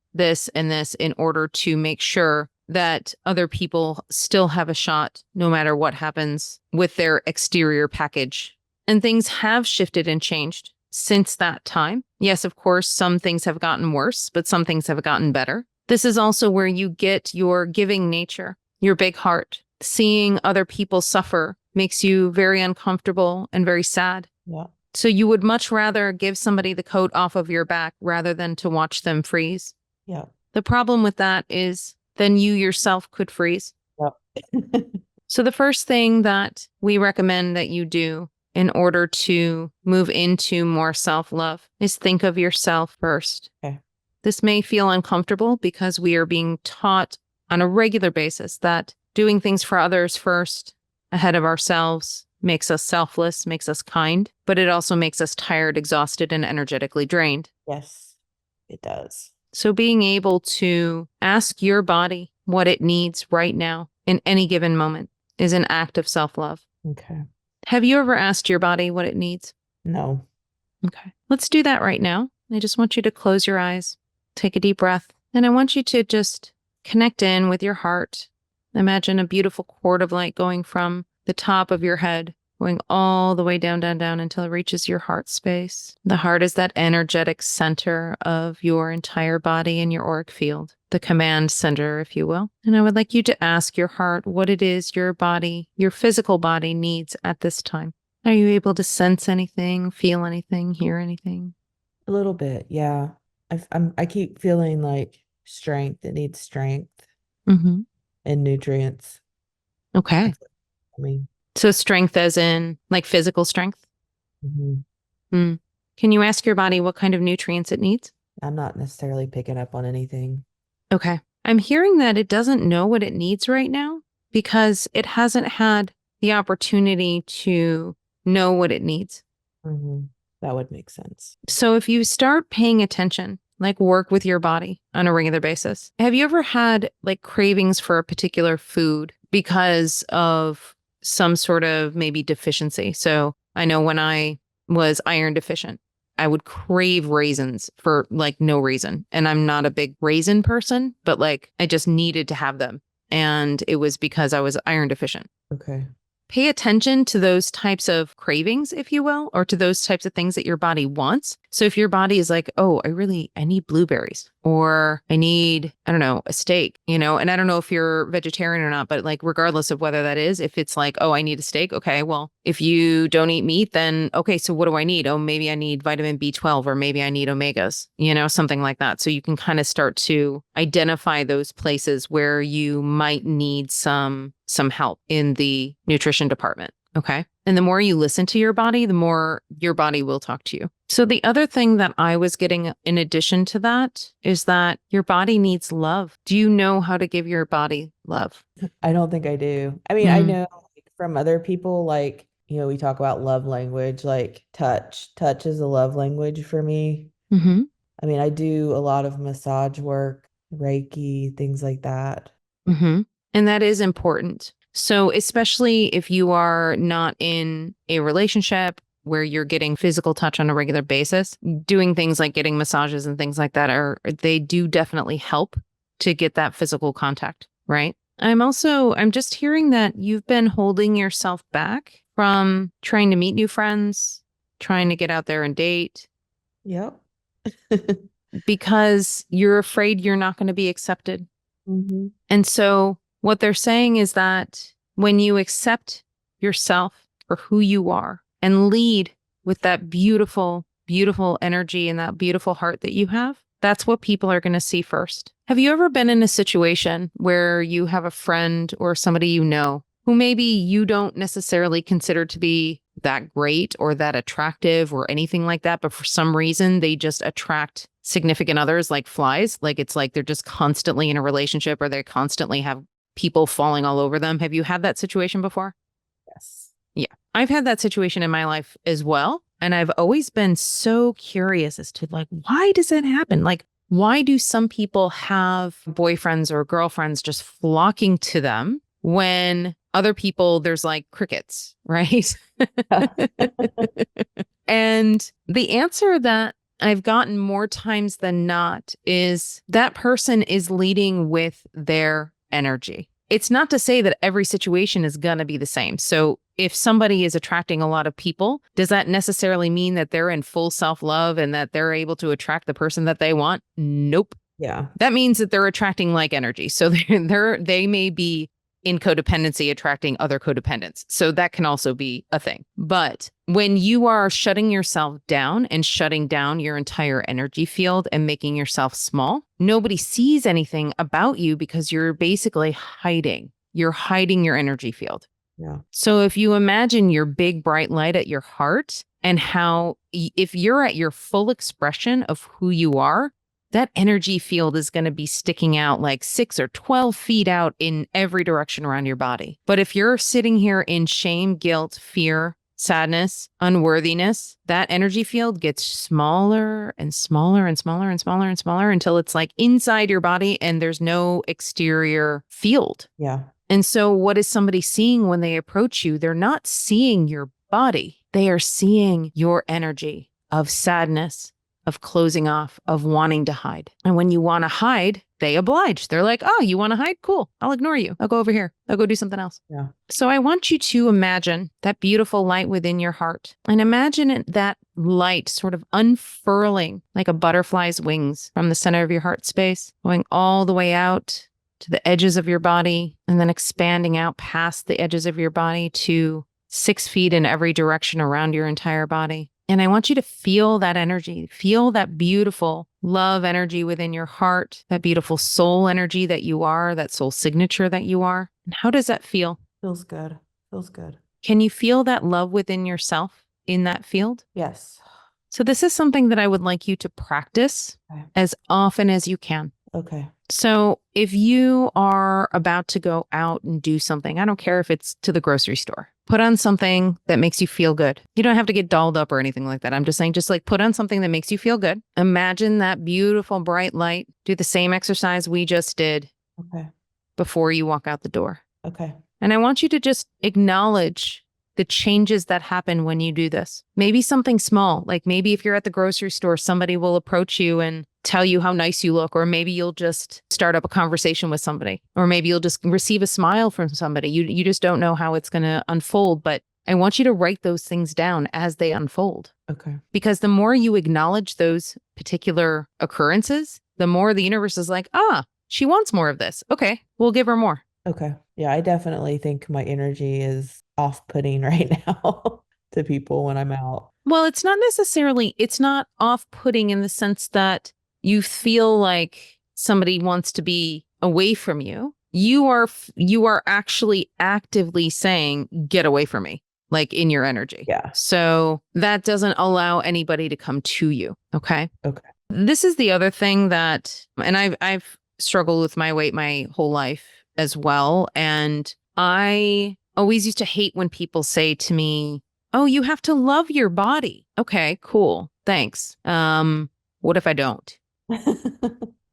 and this in order to make sure that other people still have a shot no matter what happens with their exterior package. And things have shifted and changed since that time. Yes, of course, some things have gotten worse, but some things have gotten better. This is also where you get your giving nature, your big heart. Seeing other people suffer makes you very uncomfortable and very sad. Yeah. So you would much rather give somebody the coat off of your back rather than to watch them freeze. Yeah. The problem with that is then you yourself could freeze. Yep. So the first thing that we recommend that you do in order to move into more self-love is think of yourself first. Okay. This may feel uncomfortable because we are being taught on a regular basis that doing things for others first ahead of ourselves makes us selfless, makes us kind, but it also makes us tired, exhausted, and energetically drained. Yes, it does. So being able to ask your body what it needs right now in any given moment is an act of self-love. Okay. Have you ever asked your body what it needs? No. Okay. Let's do that right now. I just want you to close your eyes, take a deep breath, and I want you to just connect in with your heart. Imagine a beautiful cord of light going from the top of your head, going all the way down, down, down until it reaches your heart space. The heart is that energetic center of your entire body and your auric field, the command center, if you will. And I would like you to ask your heart what it is your body, your physical body needs at this time. Are you able to sense anything, feel anything, hear anything? A little bit, yeah. I keep feeling like strength. It needs strength Mm-hmm. and nutrients. Okay. I mean, So strength as in like physical strength? mhm. Can you ask your body what kind of nutrients it needs? I'm not necessarily picking up on anything. Okay. I'm hearing that it doesn't know what it needs right now because it hasn't had the opportunity to know what it needs. Mm-hmm. That would make sense. So if you start paying attention, like work with your body on a regular basis, have you ever had like cravings for a particular food because of some sort of maybe deficiency? So I know when I was iron deficient, I would crave raisins for like no reason. And I'm not a big raisin person, but like I just needed to have them. And it was because I was iron deficient. Okay. Pay attention to those types of cravings, if you will, or to those types of things that your body wants. So if your body is like, oh, I need blueberries, or I need, I don't know, a steak, and I don't know if you're vegetarian or not, but like, regardless of whether that is, if it's like, oh, I need a steak. Okay, well, if you don't eat meat, then okay, so what do I need? Oh, maybe I need vitamin B12, or maybe I need omegas, something like that. So you can kind of start to identify those places where you might need some help in the nutrition department. Okay. And the more you listen to your body, the more your body will talk to you. So the other thing that I was getting in addition to that is that your body needs love. Do you know how to give your body love? I don't think I do. I mean, I know like, from other people, like, we talk about love language, like touch. Touch is a love language for me. Mm-hmm. I mean, I do a lot of massage work, Reiki, things like that. Mm-hmm. And that is important. So, especially if you are not in a relationship where you're getting physical touch on a regular basis, doing things like getting massages and things like that they do definitely help to get that physical contact, right? I'm just hearing that you've been holding yourself back from trying to meet new friends, trying to get out there and date Yep. because you're afraid you're not going to be accepted. hmm And so what they're saying is that when you accept yourself for who you are and lead with that beautiful, beautiful energy and that beautiful heart that you have, that's what people are going to see first. Have you ever been in a situation where you have a friend or somebody you know who maybe you don't necessarily consider to be that great or that attractive or anything like that, but for some reason they just attract significant others like flies? Like it's like they're just constantly in a relationship or they constantly have people falling all over them. Have you had that situation before? Yes. Yeah, I've had that situation in my life as well. And I've always been so curious as to like, why does that happen? Like, why do some people have boyfriends or girlfriends just flocking to them when other people, there's like crickets, right? And the answer that I've gotten more times than not is that person is leading with their energy. It's not to say that every situation is going to be the same. So if somebody is attracting a lot of people, does that necessarily mean that they're in full self-love and that they're able to attract the person that they want? Nope. Yeah. That means that they're attracting like energy. So they may be in codependency attracting other codependents. So that can also be a thing. But when you are shutting yourself down and shutting down your entire energy field and making yourself small, nobody sees anything about you because you're basically hiding. You're hiding your energy field. Yeah. So if you imagine your big bright light at your heart and how if you're at your full expression of who you are, that energy field is going to be sticking out like 6 or 12 feet out in every direction around your body. But if you're sitting here in shame, guilt, fear, sadness, unworthiness, that energy field gets smaller and smaller and smaller and smaller and smaller until it's like inside your body and there's no exterior field. Yeah. And so what is somebody seeing when they approach you? They're not seeing your body. They are seeing your energy of sadness, of closing off, of wanting to hide. And when you want to hide, they oblige. They're like, oh, you want to hide? Cool. I'll ignore you. I'll go over here. I'll go do something else. Yeah. So I want you to imagine that beautiful light within your heart and imagine that light sort of unfurling like a butterfly's wings from the center of your heart space, going all the way out to the edges of your body and then expanding out past the edges of your body to 6 feet in every direction around your entire body. And I want you to feel that energy, feel that beautiful love energy within your heart, that beautiful soul energy that you are, that soul signature that you are. And how does that feel? Feels good. Feels good. Can you feel that love within yourself in that field? Yes. So this is something that I would like you to practice as often as you can. Okay. So if you are about to go out and do something, I don't care if it's to the grocery store, put on something that makes you feel good. You don't have to get dolled up or anything like that. I'm just saying, just like put on something that makes you feel good. Imagine that beautiful bright light. Do the same exercise we just did before you walk out the door. Okay. And I want you to just acknowledge the changes that happen when you do this. Maybe something small, like maybe if you're at the grocery store, somebody will approach you and tell you how nice you look, or maybe you'll just start up a conversation with somebody, or maybe you'll just receive a smile from somebody. You just don't know how it's going to unfold, but I want you to write those things down as they unfold. Okay. Because the more you acknowledge those particular occurrences, the more the universe is like, she wants more of this. Okay, we'll give her more. Okay. Yeah, I definitely think my energy is off-putting right now to people when I'm out. Well, it's not off-putting in the sense that you feel like somebody wants to be away from you. You are actually actively saying, get away from me. like in your energy. Yeah. So that doesn't allow anybody to come to you. Okay. Okay. This is the other thing that, and I've struggled with my weight my whole life as well. And I always used to hate when people say to me, "Oh, you have to love your body." Okay, cool. Thanks. What if I don't?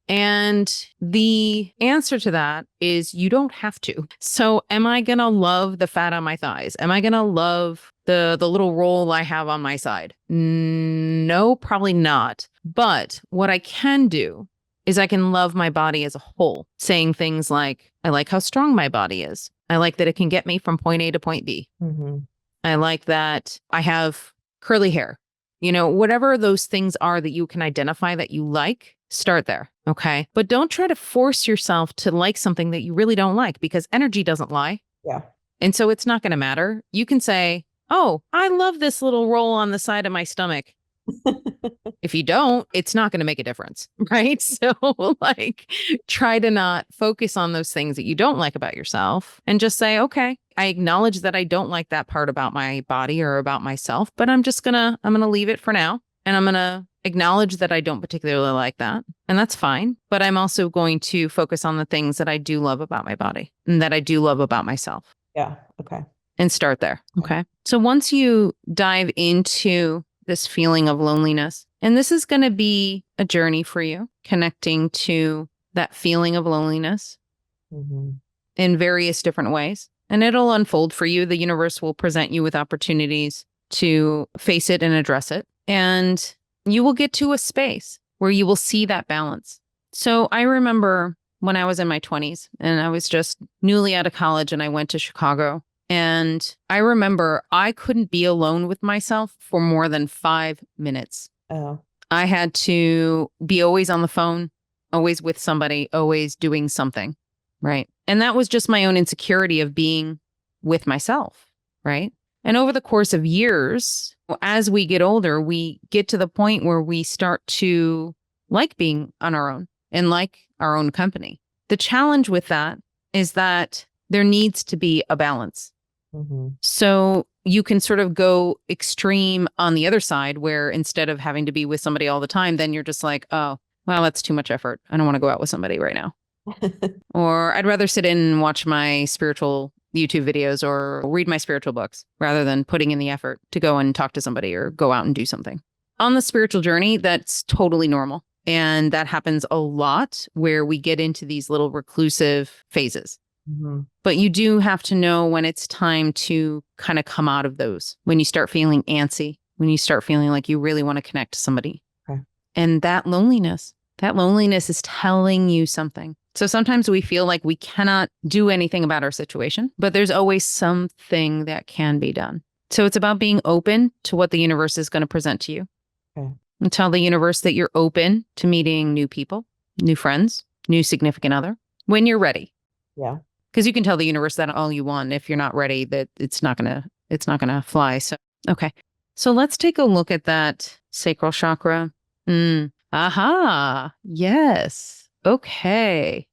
And the answer to that is you don't have to. So am I going to love the fat on my thighs? Am I going to love the little roll I have on my side? No, probably not. But what I can do is I can love my body as a whole, saying things like, I like how strong my body is. I like that it can get me from point A to point B. Mm-hmm. I like that I have curly hair. You know, whatever those things are that you can identify that you like, start there. Okay. But don't try to force yourself to like something that you really don't like, because energy doesn't lie. Yeah. And so it's not going to matter. You can say, "Oh, I love this little roll on the side of my stomach." If you don't, it's not going to make a difference, right? So like try to not focus on those things that you don't like about yourself and just say, "Okay, I acknowledge that I don't like that part about my body or about myself, but I'm going to leave it for now. And I'm going to acknowledge that I don't particularly like that. And that's fine. But I'm also going to focus on the things that I do love about my body and that I do love about myself." Yeah. Okay. And start there. Okay. So once you dive into this feeling of loneliness, and this is going to be a journey for you, connecting to that feeling of loneliness Mm-hmm. in various different ways. And it'll unfold for you. The universe will present you with opportunities to face it and address it. And you will get to a space where you will see that balance. So I remember when I was in my 20s and I was just newly out of college and I went to Chicago. And I remember I couldn't be alone with myself for more than 5 minutes. Oh. I had to be always on the phone, always with somebody, always doing something, right? And that was just my own insecurity of being with myself, right? And over the course of years, as we get older, we get to the point where we start to like being on our own and like our own company. The challenge with that is that there needs to be a balance. Mm-hmm. So you can sort of go extreme on the other side where instead of having to be with somebody all the time, then you're just like, "Oh, well, that's too much effort. I don't want to go out with somebody right now." Or I'd rather sit in and watch my spiritual YouTube videos or read my spiritual books rather than putting in the effort to go and talk to somebody or go out and do something. On the spiritual journey, that's totally normal. And that happens a lot where we get into these little reclusive phases. Mm-hmm. But you do have to know when it's time to kind of come out of those, when you start feeling antsy, when you start feeling like you really want to connect to somebody. Okay. And that loneliness is telling you something. So sometimes we feel like we cannot do anything about our situation, but there's always something that can be done. So it's about being open to what the universe is going to present to you. Okay. And tell the universe that you're open to meeting new people, new friends, new significant other when you're ready. Yeah. Because you can tell the universe that all you want. If you're not ready, that it's not gonna fly. So okay. So let's take a look at that sacral chakra. Aha. Yes. Okay.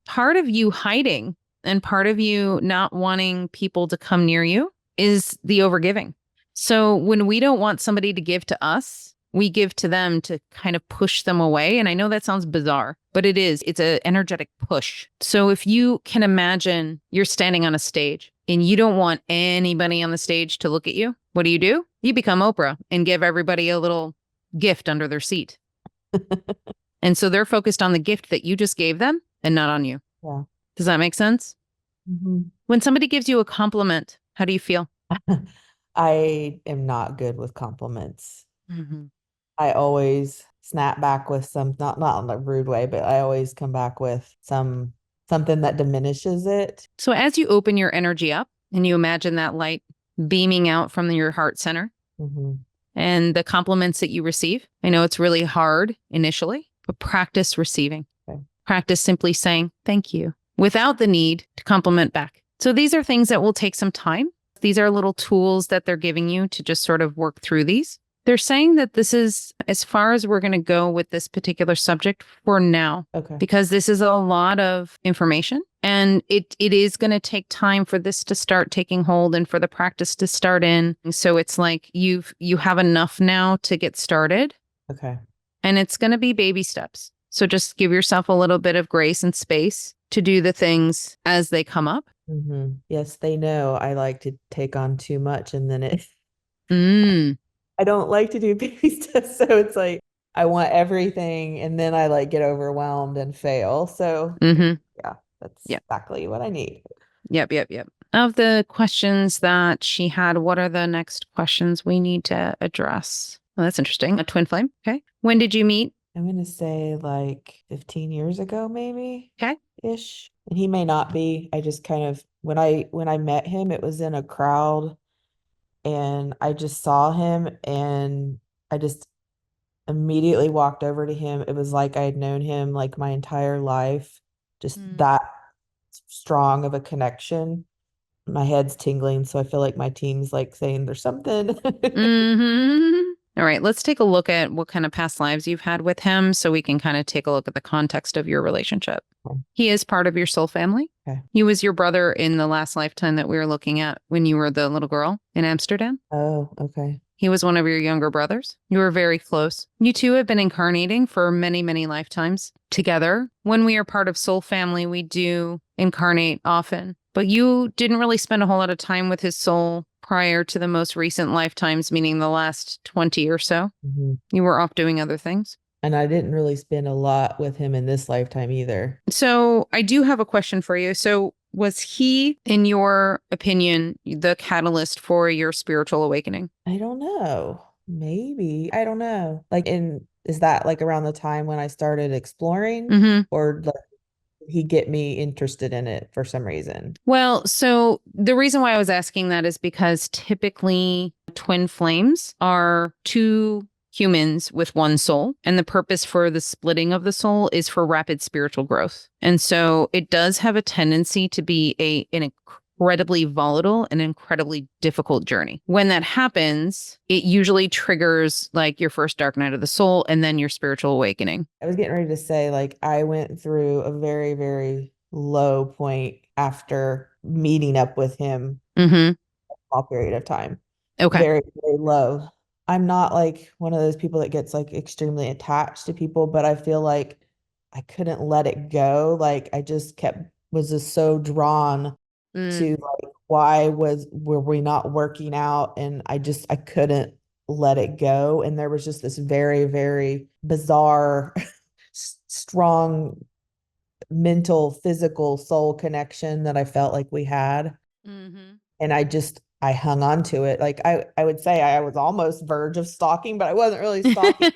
Part of you hiding and part of you not wanting people to come near you is the overgiving. So when we don't want somebody to give to us, we give to them to kind of push them away. And I know that sounds bizarre, but it is. It's an energetic push. So if you can imagine you're standing on a stage and you don't want anybody on the stage to look at you, what do? You become Oprah and give everybody a little gift under their seat. And so they're focused on the gift that you just gave them and not on you. Yeah. Does that make sense? Mm-hmm. When somebody gives you a compliment, how do you feel? I am not good with compliments. Mm-hmm. I always snap back with some, not in a rude way, but I always come back with something that diminishes it. So as you open your energy up and you imagine that light beaming out from your heart center Mm-hmm. and the compliments that you receive, I know it's really hard initially, but practice receiving. Okay. Practice simply saying thank you without the need to compliment back. So these are things that will take some time. These are little tools that they're giving you to just sort of work through these. They're saying that this is as far as we're going to go with this particular subject for now, Okay. because this is a lot of information And it is going to take time for this to start taking hold and for the practice to start in. So it's like you have enough now to get started. Okay. And it's going to be baby steps. So just give yourself a little bit of grace and space to do the things as they come up. Mm-hmm. Yes, they know I like to take on too much and then Mm. I don't like to do baby steps. So it's like I want everything and then I like get overwhelmed and fail. So Mm-hmm. yeah, that's Yeah. exactly what I need. Yep. Of the questions that she had, what are the next questions we need to address? Oh, that's interesting. A twin flame. Okay. When did you meet? I'm gonna say like 15 years ago, maybe Okay. ish. And he may not be. I just kind of when I met him, it was in a crowd and I just saw him and I just immediately walked over to him. It was like I had known him like my entire life, just that strong of a connection. My head's tingling, so I feel like my team's like saying there's something. Mm-hmm. All right, let's take a look at what kind of past lives you've had with him so we can kind of take a look at the context of your relationship. Okay. He is part of your soul family. Okay. He was your brother in the last lifetime that we were looking at when you were the little girl in Amsterdam. Oh, okay. He was one of your younger brothers. You were very close. You two have been incarnating for many, many lifetimes together. When we are part of soul family, we do incarnate often. But you didn't really spend a whole lot of time with his soul prior to the most recent lifetimes, meaning the last 20 or so. Mhm. You were off doing other things. And I didn't really spend a lot with him in this lifetime either. So I do have a question for you. So was he, in your opinion, the catalyst for your spiritual awakening? I don't know. Maybe. I don't know. Like is that like around the time when I started exploring Mm-hmm. or like did he get me interested in it for some reason? Well, so the reason why I was asking that is because typically twin flames are two humans with one soul, and the purpose for the splitting of the soul is for rapid spiritual growth. And so it does have a tendency to be an incredibly volatile and incredibly difficult journey. When that happens, it usually triggers like your first dark night of the soul and then your spiritual awakening. I was getting ready to say like I went through a very, very low point after meeting up with him Mm-hmm. a small period of time. Okay. Very, very low. I'm not like one of those people that gets like extremely attached to people, but I feel like I couldn't let it go. Like I just was just so drawn to like why were we not working out and I couldn't let it go and there was just this very very bizarre strong mental physical soul connection that I felt like we had Mm-hmm. and I hung on to it like I would say I was almost verge of stalking but I wasn't really stalking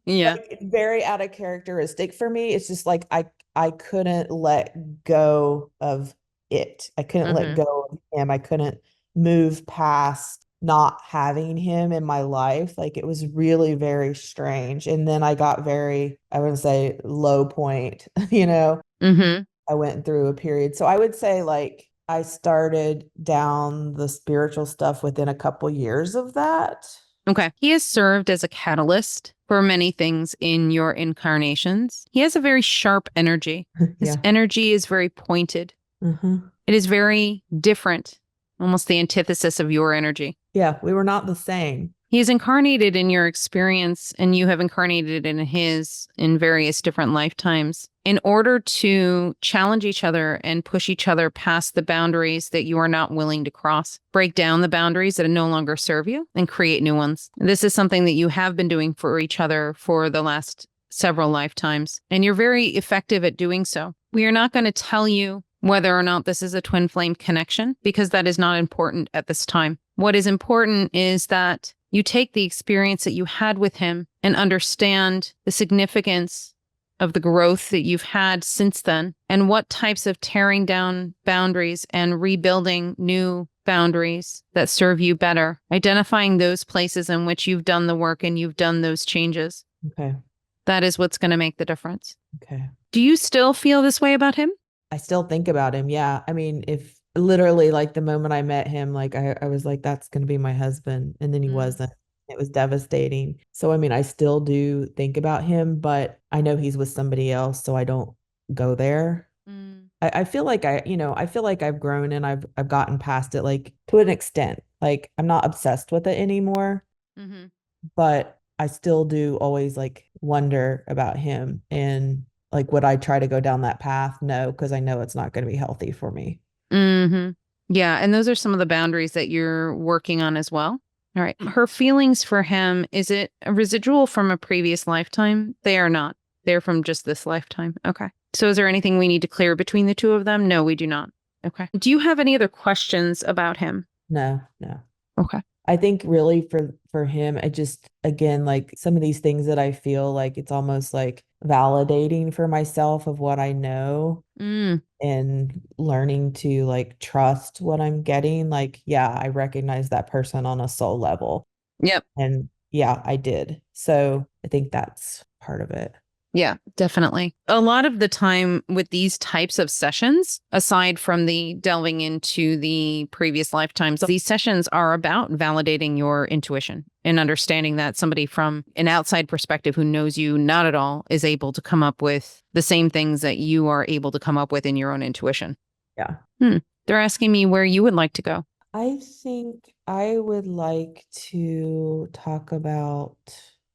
Yeah. like it's very out of characteristic for me. It's just like I couldn't let go of it. I couldn't let Mm-hmm. go of him. I couldn't move past not having him in my life. Like it was really very strange. And then I got very, I wouldn't say low point, you know. Mm-hmm. I went through a period. So I would say like I started down the spiritual stuff within a couple years of that. Okay. He has served as a catalyst for many things in your incarnations. He has a very sharp energy. His Yeah. energy is very pointed. Mm-hmm. It is very different, almost the antithesis of your energy. Yeah, we were not the same. He is incarnated in your experience, and you have incarnated in his in various different lifetimes in order to challenge each other and push each other past the boundaries that you are not willing to cross, break down the boundaries that no longer serve you, and create new ones. This is something that you have been doing for each other for the last several lifetimes, and you're very effective at doing so. We are not going to tell you whether or not this is a twin flame connection, because that is not important at this time. What is important is that you take the experience that you had with him and understand the significance of the growth that you've had since then and what types of tearing down boundaries and rebuilding new boundaries that serve you better, identifying those places in which you've done the work and you've done those changes. Okay. That is what's going to make the difference. Okay. Do you still feel this way about him? I still think about him. Yeah. I mean, if literally like the moment I met him, like I was like, that's going to be my husband. And then he wasn't. It was devastating. So, I mean, I still do think about him, but I know he's with somebody else. So I don't go there. I feel like I feel like I've grown and I've gotten past it like to an extent. Like I'm not obsessed with it anymore, Mm-hmm. but I still do always like wonder about him and like would I try to go down that path? No, because I know it's not going to be healthy for me. Mm-hmm. Yeah, and those are some of the boundaries that you're working on as well. All right. Her feelings for him, is it a residual from a previous lifetime? They are not. They're from just this lifetime. Okay. So is there anything we need to clear between the two of them? No, we do not. Okay. Do you have any other questions about him? No, no. Okay. I think really for him, I just again like some of these things that I feel like it's almost like validating for myself of what I know Mm, and learning to like trust what I'm getting. Like, yeah, I recognize that person on a soul level. yep. And yeah, I did. So I think that's part of it. Yeah, definitely. A lot of the time with these types of sessions, aside from the delving into the previous lifetimes, these sessions are about validating your intuition and understanding that somebody from an outside perspective who knows you not at all is able to come up with the same things that you are able to come up with in your own intuition. Yeah. They're asking me where you would like to go. I think I would like to talk about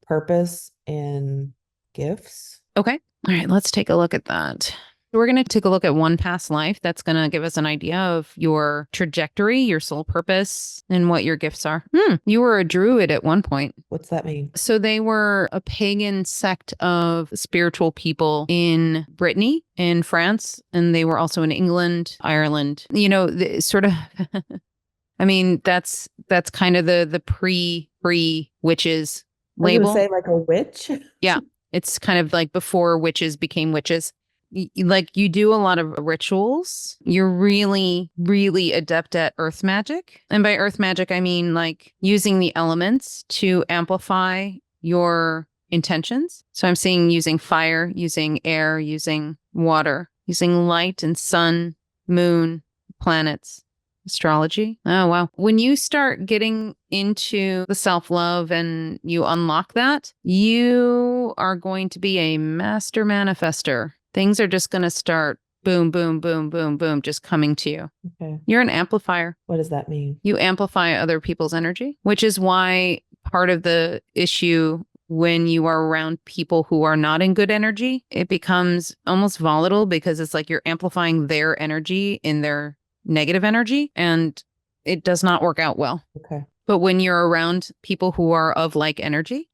purpose and gifts. Okay. All right, let's take a look at that. We're going to take a look at one past life. That's going to give us an idea of your trajectory, your soul purpose, and what your gifts are. You were a druid at one point. What's that mean? So they were a pagan sect of spiritual people in Brittany, in France, and they were also in England, Ireland. You know, sort of. I mean, that's kind of the pre witches I was gonna label. say like a witch. Yeah. It's kind of like before witches became witches. Like you do a lot of rituals. You're really, really adept at earth magic. And by earth magic, I mean like using the elements to amplify your intentions. So I'm seeing using fire, using air, using water, using light and sun, moon, planets. Astrology. Oh, wow. When you start getting into the self-love and you unlock that, you are going to be a master manifester. Things are just going to start boom, boom, boom, boom, boom, just coming to you. Okay. You're an amplifier. What does that mean? You amplify other people's energy, which is why part of the issue when you are around people who are not in good energy, it becomes almost volatile because it's like you're amplifying their energy in their negative energy, and it does not work out well. Okay. But when you're around people who are of like energy,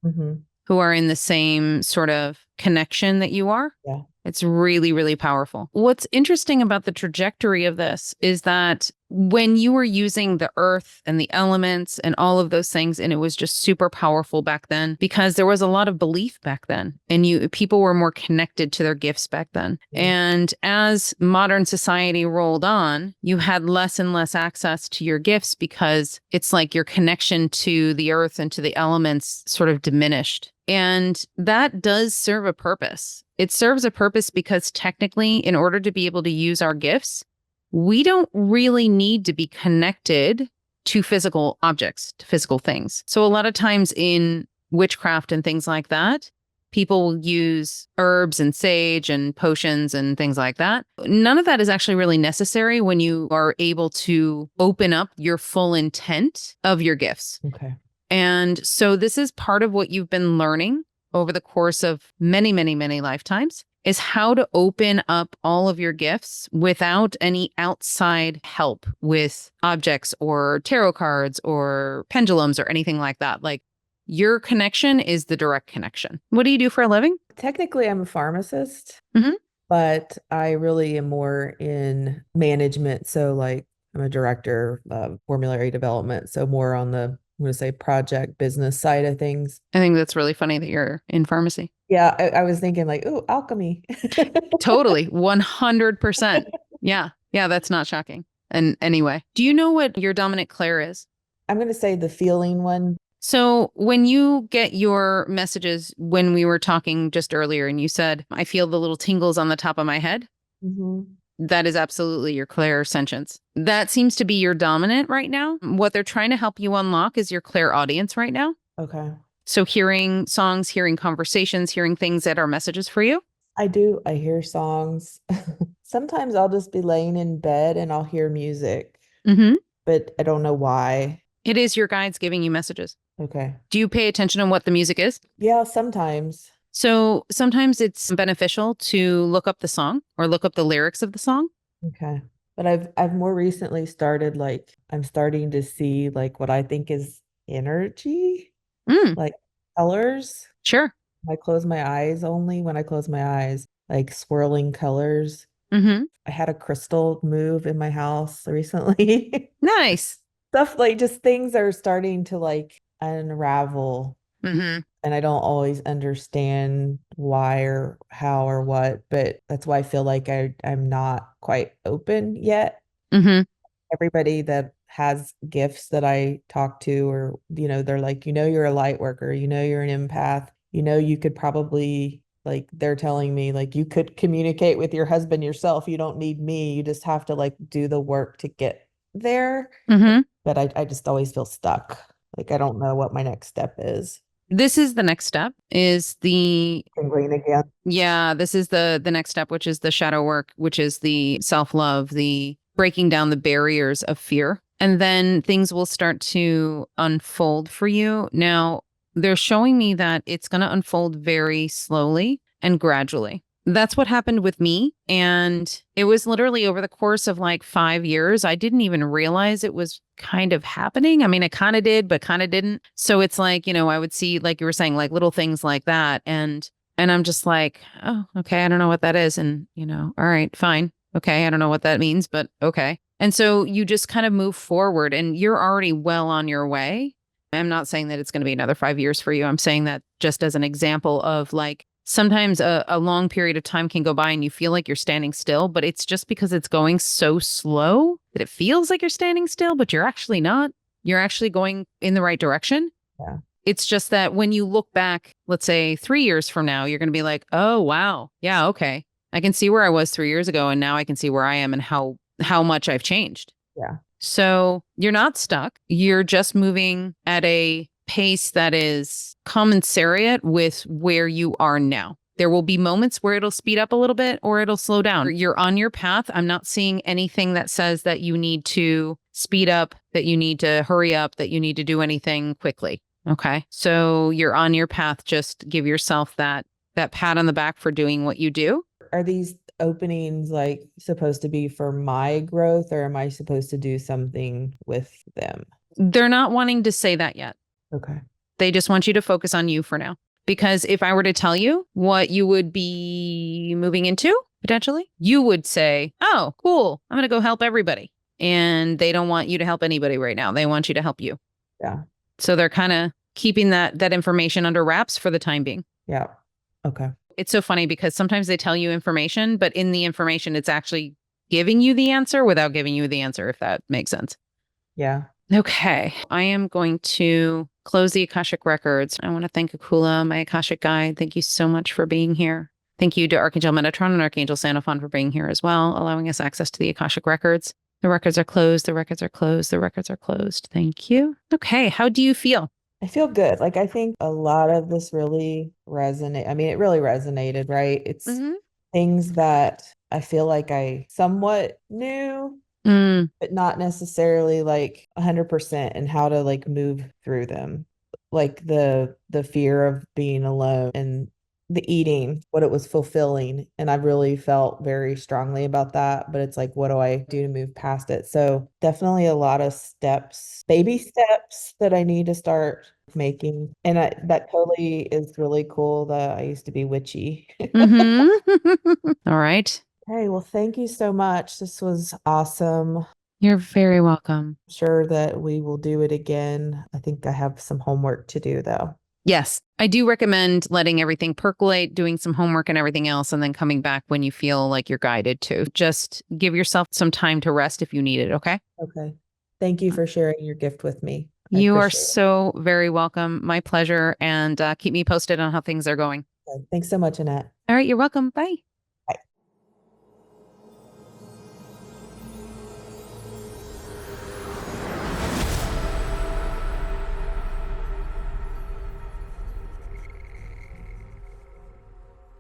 who are in the same sort of connection that you are, Yeah. it's really, really powerful. What's interesting about the trajectory of this is that when you were using the earth and the elements and all of those things, and it was just super powerful back then because there was a lot of belief back then, and people were more connected to their gifts back then. Yeah. And as modern society rolled on, you had less and less access to your gifts because it's like your connection to the earth and to the elements sort of diminished. And that does serve a purpose. It serves a purpose because technically, in order to be able to use our gifts, we don't really need to be connected to physical objects, to physical things. So a lot of times in witchcraft and things like that, people will use herbs and sage and potions and things like that. None of that is actually really necessary when you are able to open up your full intent of your gifts. Okay. And so this is part of what you've been learning over the course of many, many, many lifetimes is how to open up all of your gifts without any outside help with objects or tarot cards or pendulums or anything like that. Like your connection is the direct connection. What do you do for a living? Technically, I'm a pharmacist, Mhm. but I really am more in management. So, like, I'm a director of formulary development. So, more on the, I'm going to say, project business side of things. I think that's really funny that you're in pharmacy. Yeah, I was thinking, like, ooh, alchemy. Totally. 100%. Yeah. Yeah, that's not shocking. And anyway, do you know what your dominant clair is? I'm going to say the feeling one. So when you get your messages, when we were talking just earlier and you said, I feel the little tingles on the top of my head, that is absolutely your clairsentience. That seems to be your dominant right now. What they're trying to help you unlock is your clairaudience right now. Okay. So hearing songs, hearing conversations, hearing things that are messages for you. I do. I hear songs. Sometimes I'll just be laying in bed and I'll hear music, Mm-hmm. but I don't know why. It is your guides giving you messages. Okay. Do you pay attention to what the music is? Yeah, sometimes. So sometimes it's beneficial to look up the song or look up the lyrics of the song. Okay. But I've more recently started like I'm starting to see like what I think is energy, Mm, like colors. sure. I close my eyes only when I close my eyes, like swirling colors. Mm-hmm. I had a crystal move in my house recently. Nice. Stuff like just things are starting to like unravel, Mm-hmm. and I don't always understand why or how or what, but that's why I feel like I'm not quite open yet. Mm-hmm. Everybody that has gifts that I talk to, or they're like, you're a light worker, you're an empath, you could probably, like, they're telling me like you could communicate with your husband yourself, you don't need me, you just have to like do the work to get there. Mm-hmm. But I just always feel stuck, like I don't know what my next step is. This is the next step is the Tingling again. yeah, this is the next step, which is the shadow work, which is the self-love, the breaking down the barriers of fear. And then things will start to unfold for you. Now, they're showing me that it's going to unfold very slowly and gradually. That's what happened with me. And it was literally over the course of like 5 years. I didn't even realize it was kind of happening. I mean, I kind of did, but kind of didn't. So it's like, I would see, like you were saying, like little things like that. And I'm just like, oh, okay, I don't know what that is. And, all right, fine. Okay, I don't know what that means, but okay. And so you just kind of move forward and you're already well on your way. I'm not saying that it's going to be another 5 years for you. I'm saying that just as an example of like, sometimes a long period of time can go by and you feel like you're standing still, but it's just because it's going so slow that it feels like you're standing still, but you're actually not. You're actually going in the right direction. Yeah. It's just that when you look back, let's say 3 years from now, you're going to be like, oh, wow. Yeah, okay. I can see where I was 3 years ago. And now I can see where I am and how much I've changed. Yeah. So you're not stuck. You're just moving at a pace that is commensurate with where you are now. There will be moments where it'll speed up a little bit or it'll slow down. You're on your path. I'm not seeing anything that says that you need to speed up, that you need to hurry up, that you need to do anything quickly. Okay. So you're on your path. Just give yourself that pat on the back for doing what you do. Are these openings like supposed to be for my growth, or am I supposed to do something with them? They're not wanting to say that yet. Okay. They just want you to focus on you for now. Because if I were to tell you what you would be moving into potentially, you would say, oh, cool, I'm going to go help everybody. And they don't want you to help anybody right now. They want you to help you. Yeah. So they're kind of keeping that information under wraps for the time being. Yeah. Okay. It's so funny because sometimes they tell you information, but in the information, it's actually giving you the answer without giving you the answer, if that makes sense. Yeah. Okay. I am going to close the Akashic Records. I want to thank Akula, my Akashic guide. Thank you so much for being here. Thank you to Archangel Metatron and Archangel Xenophon for being here as well, allowing us access to the Akashic Records. The records are closed. The records are closed. The records are closed. Thank you. Okay. How do you feel? I feel good. Like, I think a lot of this really resonate. I mean, it really resonated, right? It's things that I feel like I somewhat knew, but not necessarily like 100%, and how to like move through them. Like the fear of being alone and the eating, what it was fulfilling. And I really felt very strongly about that. But it's like, what do I do to move past it? So definitely a lot of steps, baby steps that I need to start making. And that totally is really cool that I used to be witchy. All right. Hey, well, thank you so much. This was awesome. You're very welcome. Sure that we will do it again. I think I have some homework to do though. Yes, I do recommend letting everything percolate, doing some homework and everything else, and then coming back when you feel like you're guided to. Just give yourself some time to rest if you need it, okay? Okay. Thank you for sharing your gift with me. You are so very welcome. My pleasure. And keep me posted on how things are going. Okay. Thanks so much, Annette. All right, you're welcome. Bye. Bye.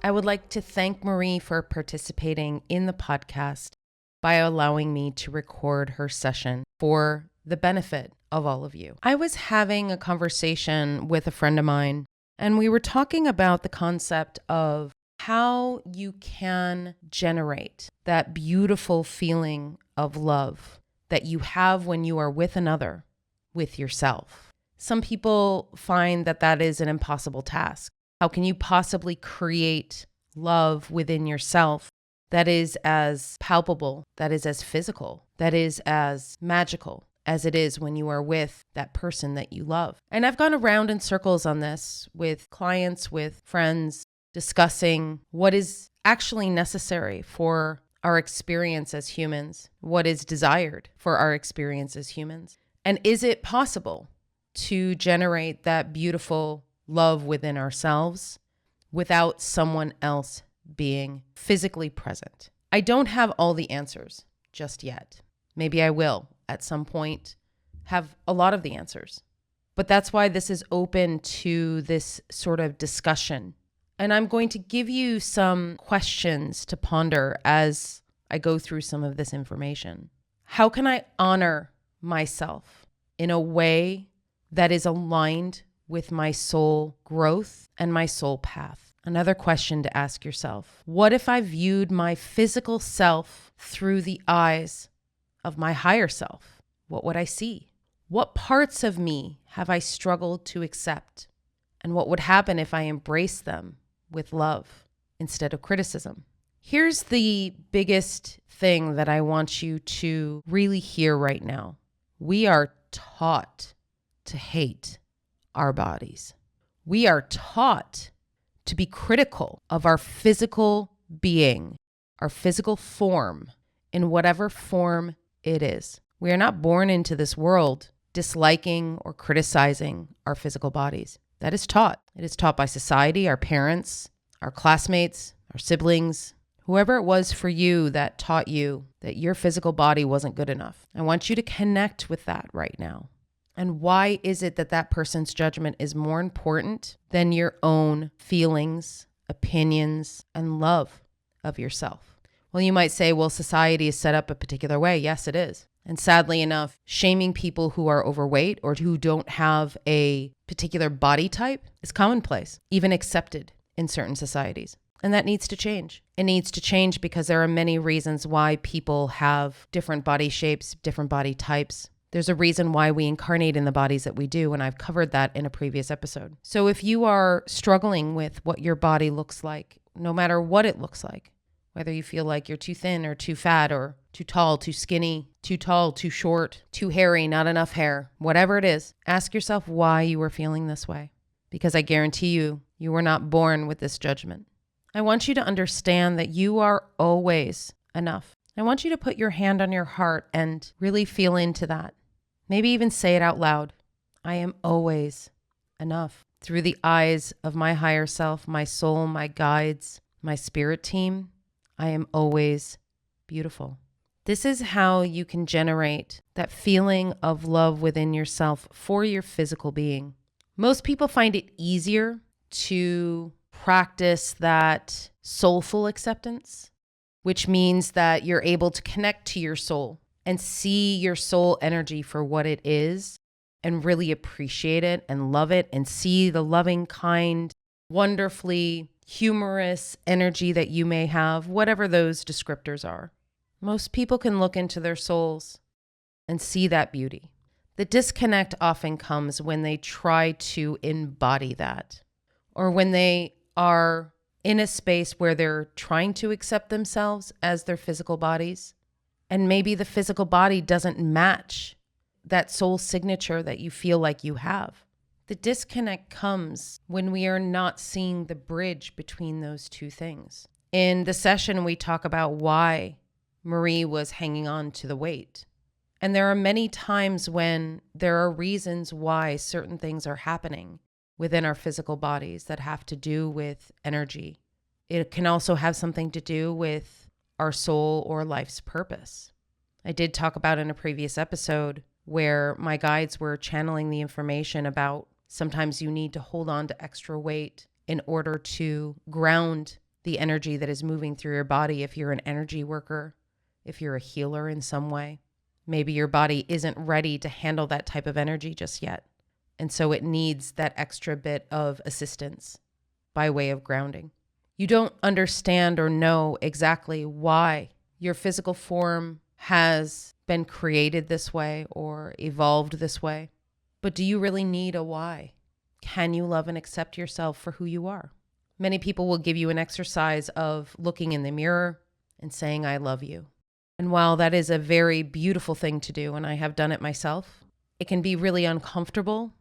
I would like to thank Marie for participating in the podcast by allowing me to record her session for the benefit of all of you. I was having a conversation with a friend of mine, and we were talking about the concept of how you can generate that beautiful feeling of love that you have when you are with another, with yourself. Some people find that that is an impossible task. How can you possibly create love within yourself that is as palpable, that is as physical, that is as magical as it is when you are with that person that you love? And I've gone around in circles on this with clients, with friends, discussing what is actually necessary for our experience as humans, what is desired for our experience as humans. And is it possible to generate that beautiful love within ourselves without someone else being physically present? I don't have all the answers just yet. Maybe I will at some point have a lot of the answers. But that's why this is open to this sort of discussion. And I'm going to give you some questions to ponder as I go through some of this information. How can I honor myself in a way that is aligned with my soul growth and my soul path? Another question to ask yourself: what if I viewed my physical self through the eyes of my higher self? What would I see? What parts of me have I struggled to accept? And what would happen if I embraced them with love instead of criticism? Here's the biggest thing that I want you to really hear right now. We are taught to hate our bodies. We are taught to be critical of our physical being, our physical form, in whatever form it is. We are not born into this world disliking or criticizing our physical bodies. That is taught. It is taught by society, our parents, our classmates, our siblings, whoever it was for you that taught you that your physical body wasn't good enough. I want you to connect with that right now. And why is it that that person's judgment is more important than your own feelings, opinions, and love of yourself? Well, you might say, well, society is set up a particular way. Yes, it is. And sadly enough, shaming people who are overweight or who don't have a particular body type is commonplace, even accepted in certain societies. And that needs to change. It needs to change because there are many reasons why people have different body shapes, different body types. There's a reason why we incarnate in the bodies that we do, and I've covered that in a previous episode. So if you are struggling with what your body looks like, no matter what it looks like, whether you feel like you're too thin or too fat or too tall, too skinny, too tall, too short, too hairy, not enough hair, whatever it is, ask yourself why you are feeling this way. Because I guarantee you, you were not born with this judgment. I want you to understand that you are always enough. I want you to put your hand on your heart and really feel into that. Maybe even say it out loud. I am always enough. Through the eyes of my higher self, my soul, my guides, my spirit team, I am always beautiful. This is how you can generate that feeling of love within yourself for your physical being. Most people find it easier to practice that soulful acceptance, which means that you're able to connect to your soul and see your soul energy for what it is and really appreciate it and love it and see the loving, kind, wonderfully humorous energy that you may have, whatever those descriptors are. Most people can look into their souls and see that beauty. The disconnect often comes when they try to embody that, or when they are in a space where they're trying to accept themselves as their physical bodies, and maybe the physical body doesn't match that soul signature that you feel like you have. The disconnect comes when we are not seeing the bridge between those two things. In the session, we talk about why Marie was hanging on to the weight. And there are many times when there are reasons why certain things are happening within our physical bodies that have to do with energy. It can also have something to do with our soul or life's purpose. I did talk about in a previous episode where my guides were channeling the information about sometimes you need to hold on to extra weight in order to ground the energy that is moving through your body. If you're an energy worker, if you're a healer in some way, maybe your body isn't ready to handle that type of energy just yet. And so it needs that extra bit of assistance by way of grounding. You don't understand or know exactly why your physical form has been created this way or evolved this way. But do you really need a why? Can you love and accept yourself for who you are? Many people will give you an exercise of looking in the mirror and saying, I love you. And while that is a very beautiful thing to do, and I have done it myself, it can be really uncomfortable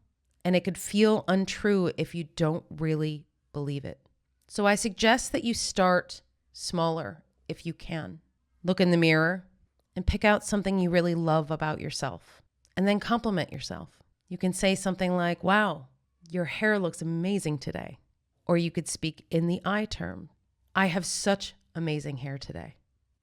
and it could feel untrue if you don't really believe it. So I suggest that you start smaller if you can. Look in the mirror and pick out something you really love about yourself and then compliment yourself. You can say something like, wow, your hair looks amazing today. Or you could speak in the I term. I have such amazing hair today.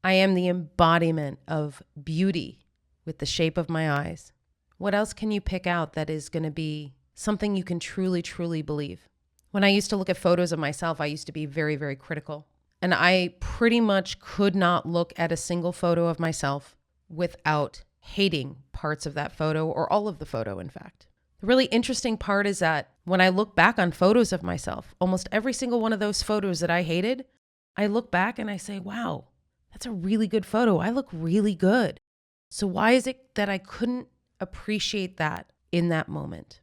I am the embodiment of beauty with the shape of my eyes. What else can you pick out that is going to be something you can truly, truly believe? When I used to look at photos of myself, I used to be very, very critical. And I pretty much could not look at a single photo of myself without hating parts of that photo or all of the photo, in fact. The really interesting part is that when I look back on photos of myself, almost every single one of those photos that I hated, I look back and I say, wow, that's a really good photo. I look really good. So why is it that I couldn't appreciate that in that moment?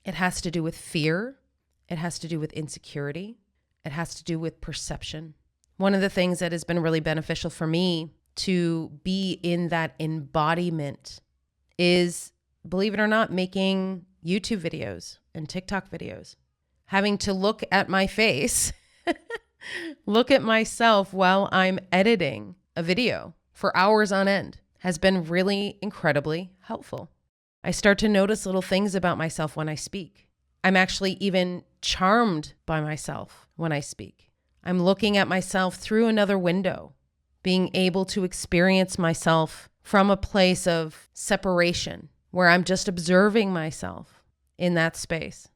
It has to do with fear. It has to do with insecurity. It has to do with perception. One of the things that has been really beneficial for me to be in that embodiment is, believe it or not, making YouTube videos and TikTok videos. Having to look at my face, look at myself while I'm editing a video for hours on end has been really incredibly helpful. I start to notice little things about myself when I speak. I'm actually even charmed by myself when I speak. I'm looking at myself through another window, being able to experience myself from a place of separation where I'm just observing myself in that space,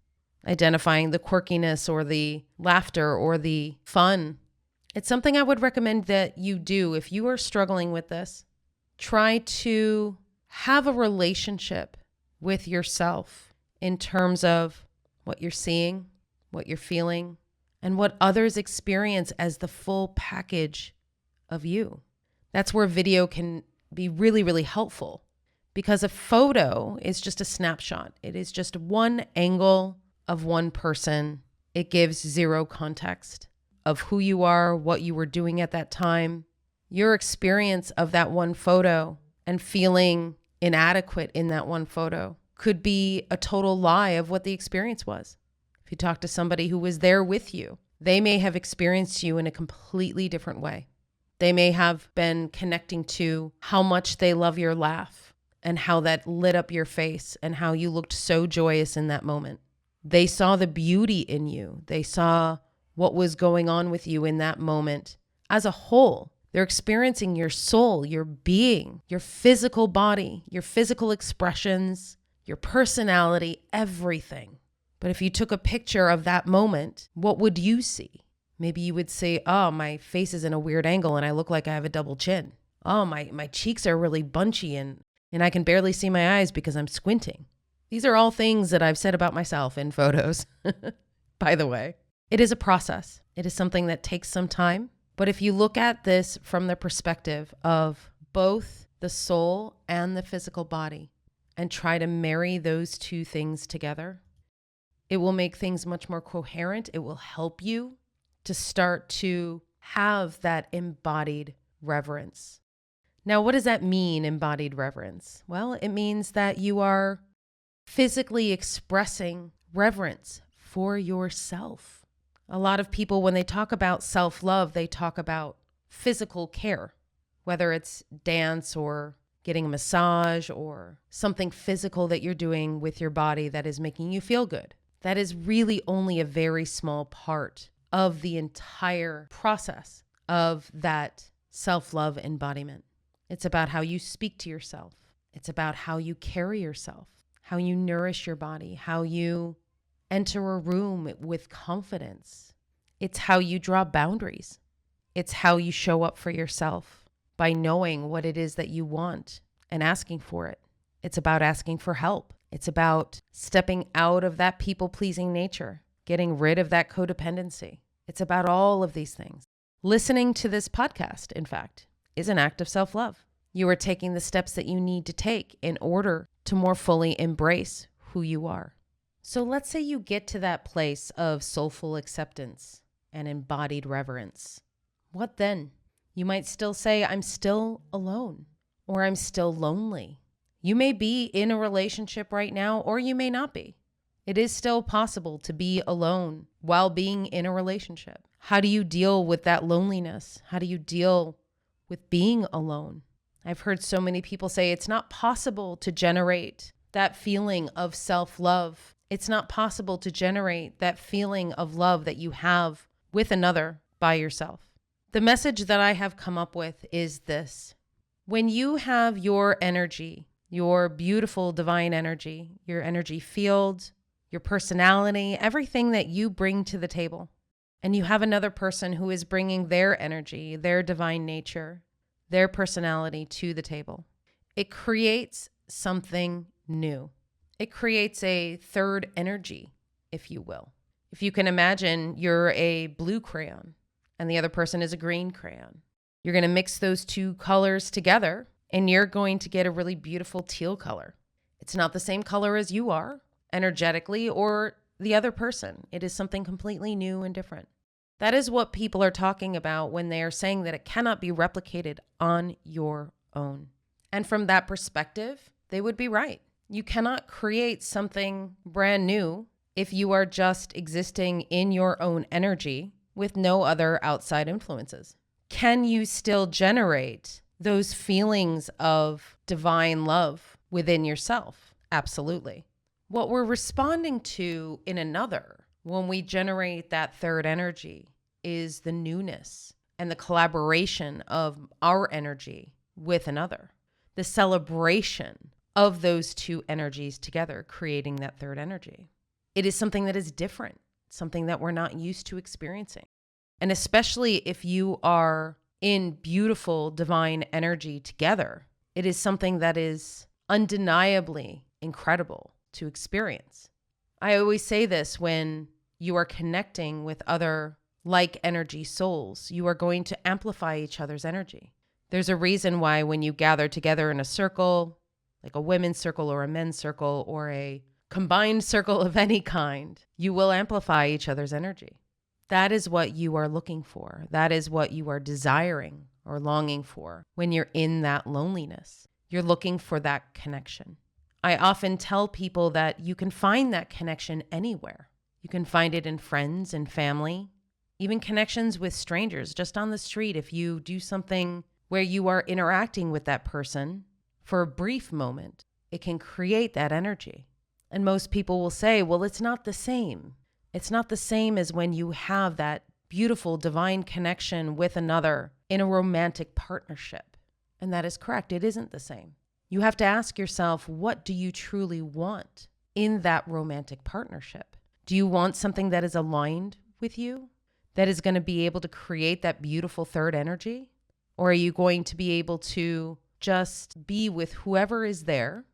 identifying the quirkiness or the laughter or the fun. It's something I would recommend that you do if you are struggling with this. Try to have a relationship with yourself in terms of what you're seeing, what you're feeling, and what others experience as the full package of you. That's where video can be really, really helpful, because a photo is just a snapshot. It is just one angle of one person. It gives zero context of who you are, what you were doing at that time. Your experience of that one photo and feeling inadequate in that one photo could be a total lie of what the experience was. If you talk to somebody who was there with you, they may have experienced you in a completely different way. They may have been connecting to how much they love your laugh and how that lit up your face and how you looked so joyous in that moment. They saw the beauty in you. They saw what was going on with you in that moment as a whole. They're experiencing your soul, your being, your physical body, your physical expressions, your personality, everything. But if you took a picture of that moment, what would you see? Maybe you would say, oh, my face is in a weird angle and I look like I have a double chin. Oh, my cheeks are really bunchy and I can barely see my eyes because I'm squinting. These are all things that I've said about myself in photos, by the way. It is a process. It is something that takes some time. But if you look at this from the perspective of both the soul and the physical body and try to marry those two things together, it will make things much more coherent. It will help you to start to have that embodied reverence. Now, what does that mean, embodied reverence? Well, it means that you are physically expressing reverence for yourself. A lot of people, when they talk about self-love, they talk about physical care, whether it's dance or getting a massage or something physical that you're doing with your body that is making you feel good. That is really only a very small part of the entire process of that self-love embodiment. It's about how you speak to yourself. It's about how you carry yourself, how you nourish your body, how you enter a room with confidence. It's how you draw boundaries. It's how you show up for yourself by knowing what it is that you want and asking for it. It's about asking for help. It's about stepping out of that people-pleasing nature, getting rid of that codependency. It's about all of these things. Listening to this podcast, in fact, is an act of self-love. You are taking the steps that you need to take in order to more fully embrace who you are. So let's say you get to that place of soulful acceptance and embodied reverence. What then? You might still say, I'm still alone, or I'm still lonely. You may be in a relationship right now, or you may not be. It is still possible to be alone while being in a relationship. How do you deal with that loneliness? How do you deal with being alone? I've heard so many people say it's not possible to generate that feeling of self-love. It's not possible to generate that feeling of love that you have with another by yourself. The message that I have come up with is this. When you have your energy, your beautiful divine energy, your energy field, your personality, everything that you bring to the table, and you have another person who is bringing their energy, their divine nature, their personality to the table, it creates something new. It creates a third energy, if you will. If you can imagine you're a blue crayon and the other person is a green crayon, you're going to mix those two colors together and you're going to get a really beautiful teal color. It's not the same color as you are energetically or the other person. It is something completely new and different. That is what people are talking about when they are saying that it cannot be replicated on your own. And from that perspective, they would be right. You cannot create something brand new if you are just existing in your own energy with no other outside influences. Can you still generate those feelings of divine love within yourself? Absolutely. What we're responding to in another, when we generate that third energy, is the newness and the collaboration of our energy with another, the celebration of those two energies together, creating that third energy. It is something that is different, something that we're not used to experiencing. And especially if you are in beautiful divine energy together, it is something that is undeniably incredible to experience. I always say this: when you are connecting with other like energy souls, you are going to amplify each other's energy. There's a reason why when you gather together in a circle, like a women's circle or a men's circle or a combined circle of any kind, you will amplify each other's energy. That is what you are looking for. That is what you are desiring or longing for when you're in that loneliness. You're looking for that connection. I often tell people that you can find that connection anywhere. You can find it in friends and family, even connections with strangers, just on the street. If you do something where you are interacting with that person for a brief moment, it can create that energy. And most people will say, well, it's not the same. It's not the same as when you have that beautiful divine connection with another in a romantic partnership. And that is correct. It isn't the same. You have to ask yourself, what do you truly want in that romantic partnership? Do you want something that is aligned with you, that is going to be able to create that beautiful third energy? Or are you going to be able to just be with whoever is there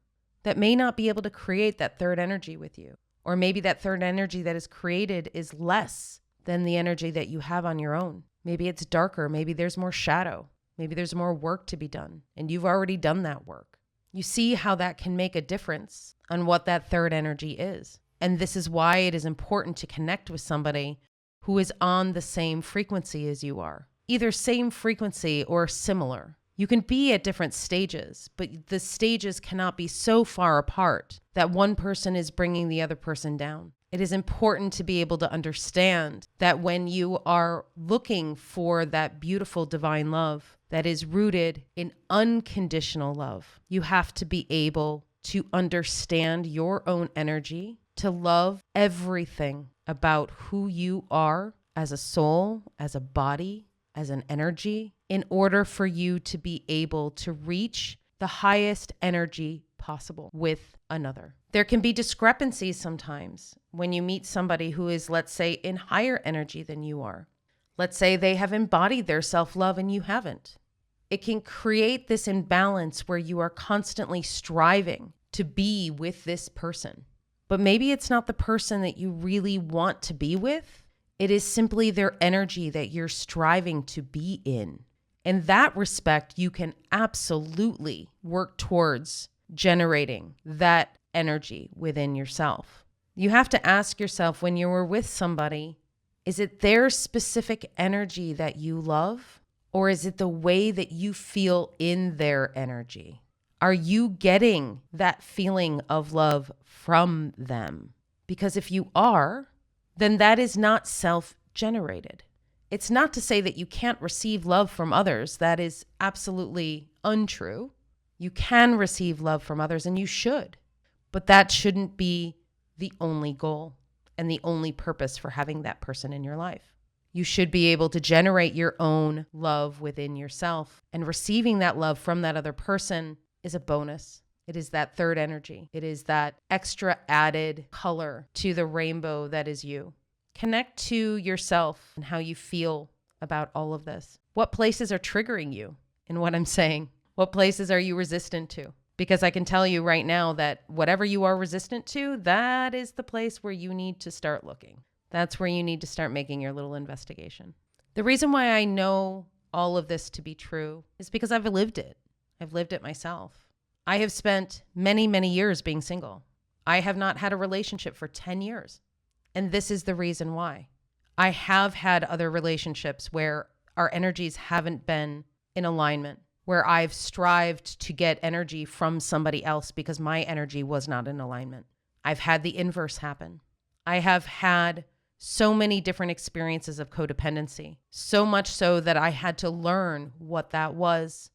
that may not be able to create that third energy with you? Or maybe that third energy that is created is less than the energy that you have on your own. Maybe it's darker. Maybe there's more shadow. Maybe there's more work to be done, and you've already done that work. You see how that can make a difference on what that third energy is. And this is why it is important to connect with somebody who is on the same frequency as you are, either same frequency or similar. You can be at different stages, but the stages cannot be so far apart that one person is bringing the other person down. It is important to be able to understand that when you are looking for that beautiful divine love that is rooted in unconditional love, you have to be able to understand your own energy, to love everything about who you are as a soul, as a body, as an energy, in order for you to be able to reach the highest energy possible with another. There can be discrepancies sometimes when you meet somebody who is, let's say, in higher energy than you are. Let's say they have embodied their self-love and you haven't. It can create this imbalance where you are constantly striving to be with this person. But maybe it's not the person that you really want to be with. It is simply their energy that you're striving to be in. In that respect, you can absolutely work towards generating that energy within yourself. You have to ask yourself, when you were with somebody, is it their specific energy that you love? Or is it the way that you feel in their energy? Are you getting that feeling of love from them? Because if you are, then that is not self-generated. It's not to say that you can't receive love from others. That is absolutely untrue. You can receive love from others, and you should. But that shouldn't be the only goal and the only purpose for having that person in your life. You should be able to generate your own love within yourself, and receiving that love from that other person is a bonus. It is that third energy. It is that extra added color to the rainbow that is you. Connect to yourself and how you feel about all of this. What places are triggering you in what I'm saying? What places are you resistant to? Because I can tell you right now that whatever you are resistant to, that is the place where you need to start looking. That's where you need to start making your little investigation. The reason why I know all of this to be true is because I've lived it. I've lived it myself. I have spent many, many years being single. I have not had a relationship for 10 years. And this is the reason why. I have had other relationships where our energies haven't been in alignment, where I've strived to get energy from somebody else because my energy was not in alignment. I've had the inverse happen. I have had so many different experiences of codependency, so much so that I had to learn what that was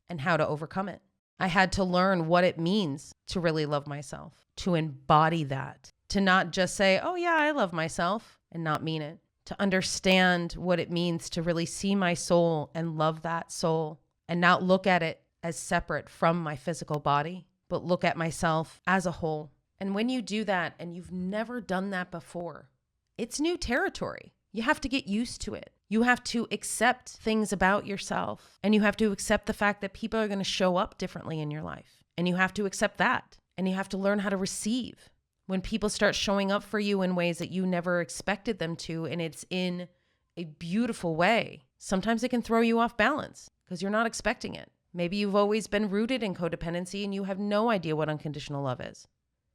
and how to overcome it. I had to learn what it means to really love myself, to embody that, to not just say, oh yeah, I love myself, and not mean it, to understand what it means to really see my soul and love that soul, and not look at it as separate from my physical body, but look at myself as a whole. And when you do that, and you've never done that before, it's new territory. You have to get used to it. You have to accept things about yourself, and you have to accept the fact that people are going to show up differently in your life. And you have to accept that. And you have to learn how to receive when people start showing up for you in ways that you never expected them to, and it's in a beautiful way. Sometimes it can throw you off balance because you're not expecting it. Maybe you've always been rooted in codependency and you have no idea what unconditional love is.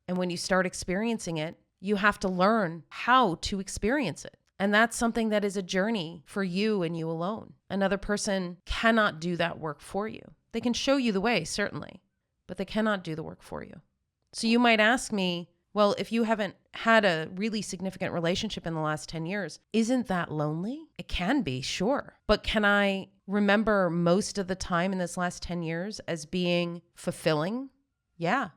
And when you start experiencing it, you have to learn how to experience it. And that's something that is a journey for you and you alone. Another person cannot do that work for you. They can show you the way, certainly, but they cannot do the work for you. So you might ask me, well, if you haven't had a really significant relationship in the last 10 years, isn't that lonely? It can be, sure. But can I remember most of the time in this last 10 years as being fulfilling? Yeah.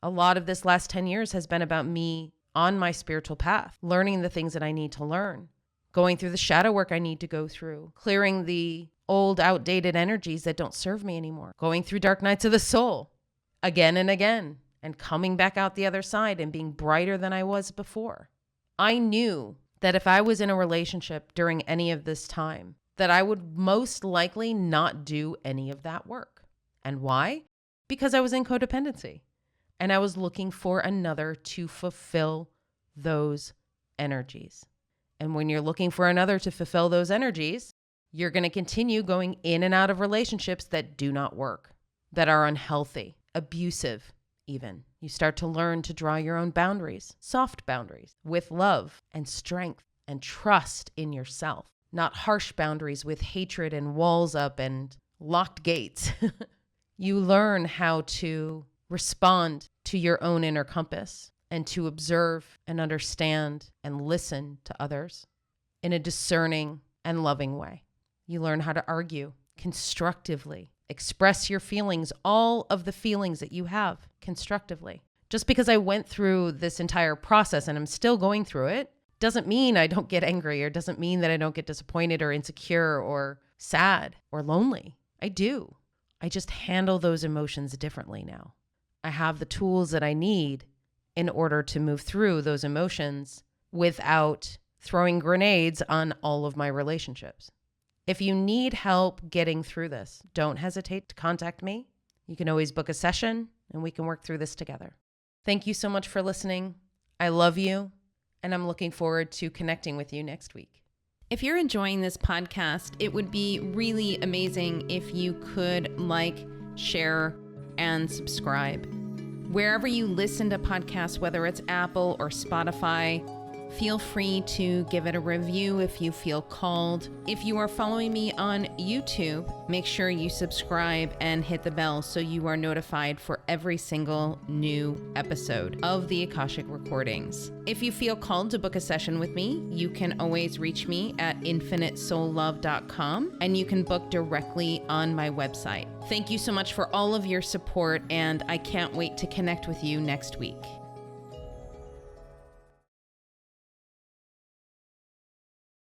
A lot of this last 10 years has been about me on my spiritual path, learning the things that I need to learn, going through the shadow work I need to go through, clearing the old outdated energies that don't serve me anymore, going through dark nights of the soul again and again, and coming back out the other side and being brighter than I was before. I knew that if I was in a relationship during any of this time, that I would most likely not do any of that work. And why? Because I was in codependency. And I was looking for another to fulfill those energies. And when you're looking for another to fulfill those energies, you're going to continue going in and out of relationships that do not work, that are unhealthy, abusive even. You start to learn to draw your own boundaries, soft boundaries, with love and strength and trust in yourself, not harsh boundaries with hatred and walls up and locked gates. You learn how to respond to your own inner compass and to observe and understand and listen to others in a discerning and loving way. You learn how to argue constructively, express your feelings, all of the feelings that you have constructively. Just because I went through this entire process and I'm still going through it doesn't mean I don't get angry, or doesn't mean that I don't get disappointed or insecure or sad or lonely. I do. I just handle those emotions differently now. I have the tools that I need in order to move through those emotions without throwing grenades on all of my relationships. If you need help getting through this, don't hesitate to contact me. You can always book a session and we can work through this together. Thank you so much for listening. I love you, and I'm looking forward to connecting with you next week. If you're enjoying this podcast, it would be really amazing if you could like, share, and subscribe. Wherever you listen to podcasts, whether it's Apple or Spotify, feel free to give it a review if you feel called. If you are following me on YouTube, make sure you subscribe and hit the bell so you are notified for every single new episode of the Akashic Recordings. If you feel called to book a session with me, you can always reach me at infinitesoullove.com, and you can book directly on my website. Thank you so much for all of your support, and I can't wait to connect with you next week.